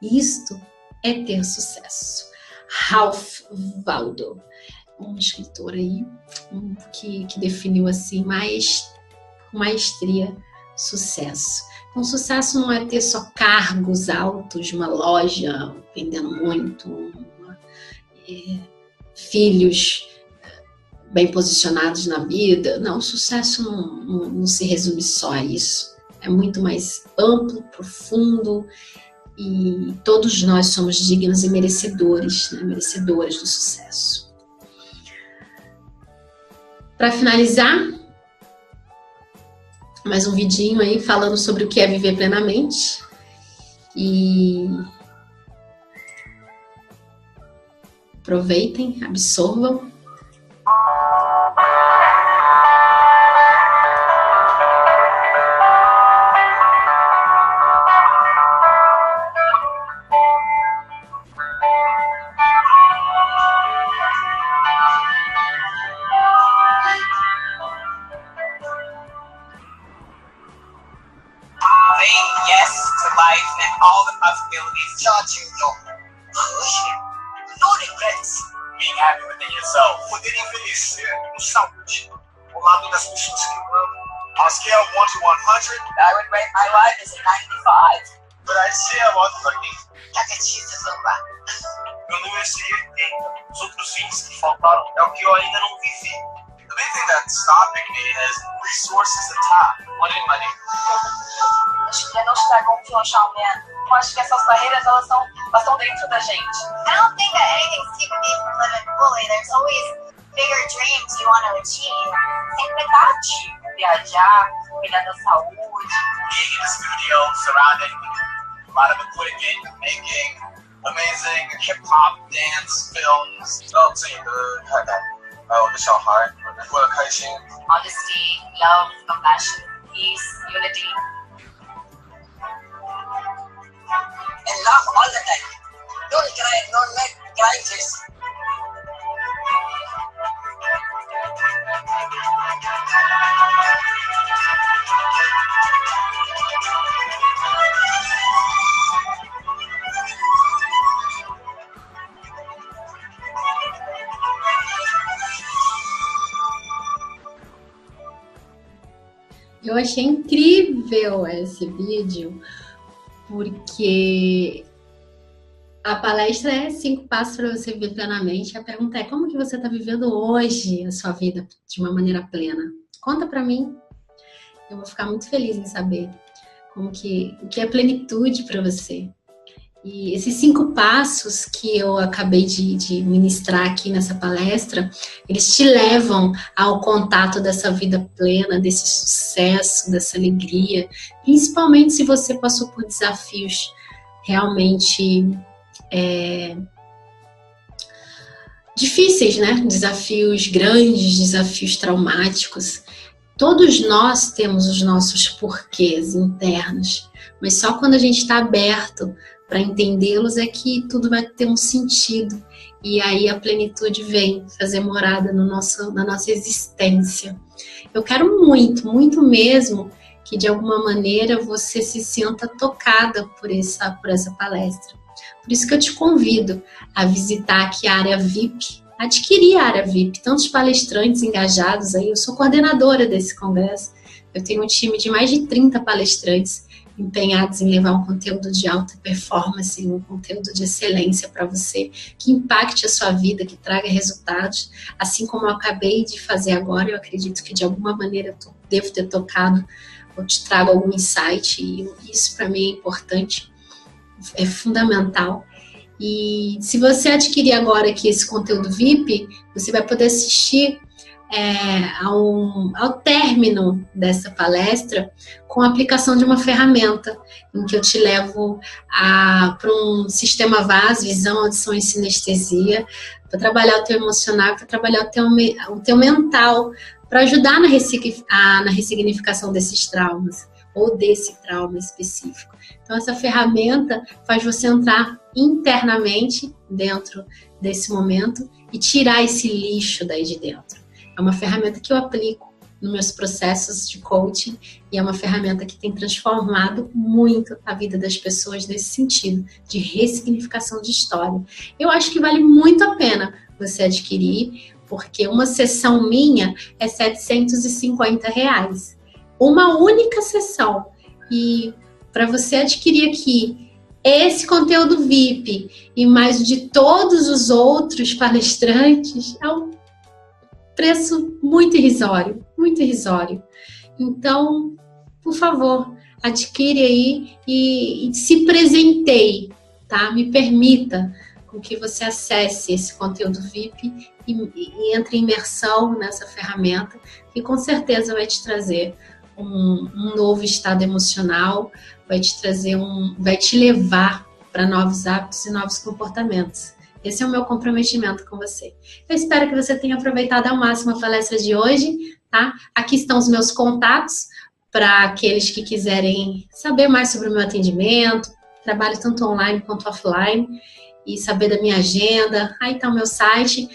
Isto é ter sucesso. Ralph Waldo, um escritor aí que definiu assim maestria sucesso. Então, sucesso não é ter só cargos altos, uma loja vendendo muito, filhos bem posicionados na vida. Não, sucesso não se resume só a isso. É muito mais amplo, profundo, e todos nós somos dignos e merecedores, né? Merecedoras do sucesso. Para finalizar, mais um vidinho aí falando sobre o que é viver plenamente. E aproveitem, absorvam. Poder envelhecer com saúde ao lado das pessoas que eu amo. On a scale of 1 to 100, I would rate my life as a 95. But I'd say I'm unlucky. Meu número seria 80. Os outros 20 que faltaram é o que eu ainda não vivi. The big thing that's stopping me is resources and time. Money. Acho que não está confiante aumento. Eu acho que essas barreiras elas estão dentro da gente. I don't think that anything's keeping me from living fully. There's always bigger dreams you want to achieve. Sempre tentativa. Viajar, cuidar da saúde. Being in the studio, surrounded with a lot of equipment, making amazing hip-hop, dance, films. 这个看看，还有我的小孩，过得开心。Honesty, love, compassion, peace, unity. And laugh all the time. Don't cry, don't make crying face. Eu achei incrível esse vídeo, porque a palestra é 5 passos para você viver plenamente. A pergunta é, como que você está vivendo hoje a sua vida de uma maneira plena? Conta para mim. Eu vou ficar muito feliz em saber. o que é plenitude para você. E esses 5 passos que eu acabei de ministrar aqui nessa palestra, eles te levam ao contato dessa vida plena, desse sucesso, dessa alegria, principalmente se você passou por desafios realmente difíceis, né? Desafios grandes, desafios traumáticos. Todos nós temos os nossos porquês internos, mas só quando a gente está aberto para entendê-los é que tudo vai ter um sentido. E aí a plenitude vem fazer morada na nossa existência. Eu quero muito, muito mesmo que de alguma maneira você se sinta tocada por essa palestra. Por isso que eu te convido a visitar aqui a área VIP, adquirir a área VIP, tantos palestrantes engajados aí. Eu sou coordenadora desse congresso, eu tenho um time de mais de 30 palestrantes empenhados em levar um conteúdo de alta performance, um conteúdo de excelência para você, que impacte a sua vida, que traga resultados, assim como eu acabei de fazer agora. Eu acredito que de alguma maneira eu devo ter tocado ou te trago algum insight, e isso para mim é importante, é fundamental. E se você adquirir agora aqui esse conteúdo VIP, você vai poder assistir ao término dessa palestra com a aplicação de uma ferramenta em que eu te levo para um sistema VAS, visão, audição e sinestesia, para trabalhar o teu emocional, para trabalhar o teu mental, para ajudar na ressignificação desses traumas ou desse trauma específico. Então essa ferramenta faz você entrar internamente dentro desse momento e tirar esse lixo daí de dentro. É uma ferramenta que eu aplico nos meus processos de coaching e é uma ferramenta que tem transformado muito a vida das pessoas nesse sentido de ressignificação de história. Eu acho que vale muito a pena você adquirir, porque uma sessão minha é R$750. Uma única sessão. E para você adquirir aqui esse conteúdo VIP e mais de todos os outros palestrantes, é um preço muito irrisório, muito irrisório. Então, por favor, adquire aí e se presenteie, tá? Me permita com que você acesse esse conteúdo VIP e entre em imersão nessa ferramenta, que com certeza vai te trazer um novo estado emocional, vai te levar para novos hábitos e novos comportamentos. Esse é o meu comprometimento com você. Eu espero que você tenha aproveitado ao máximo a palestra de hoje, tá? Aqui estão os meus contatos para aqueles que quiserem saber mais sobre o meu atendimento. Trabalho tanto online quanto offline e saber da minha agenda. Aí está o meu site.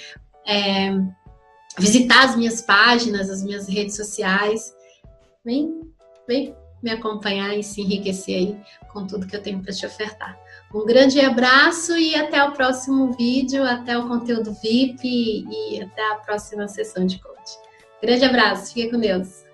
Visitar as minhas páginas, as minhas redes sociais. Vem me acompanhar e se enriquecer aí com tudo que eu tenho para te ofertar. Um grande abraço e até o próximo vídeo, até o conteúdo VIP e até a próxima sessão de coaching. Grande abraço, fica com Deus.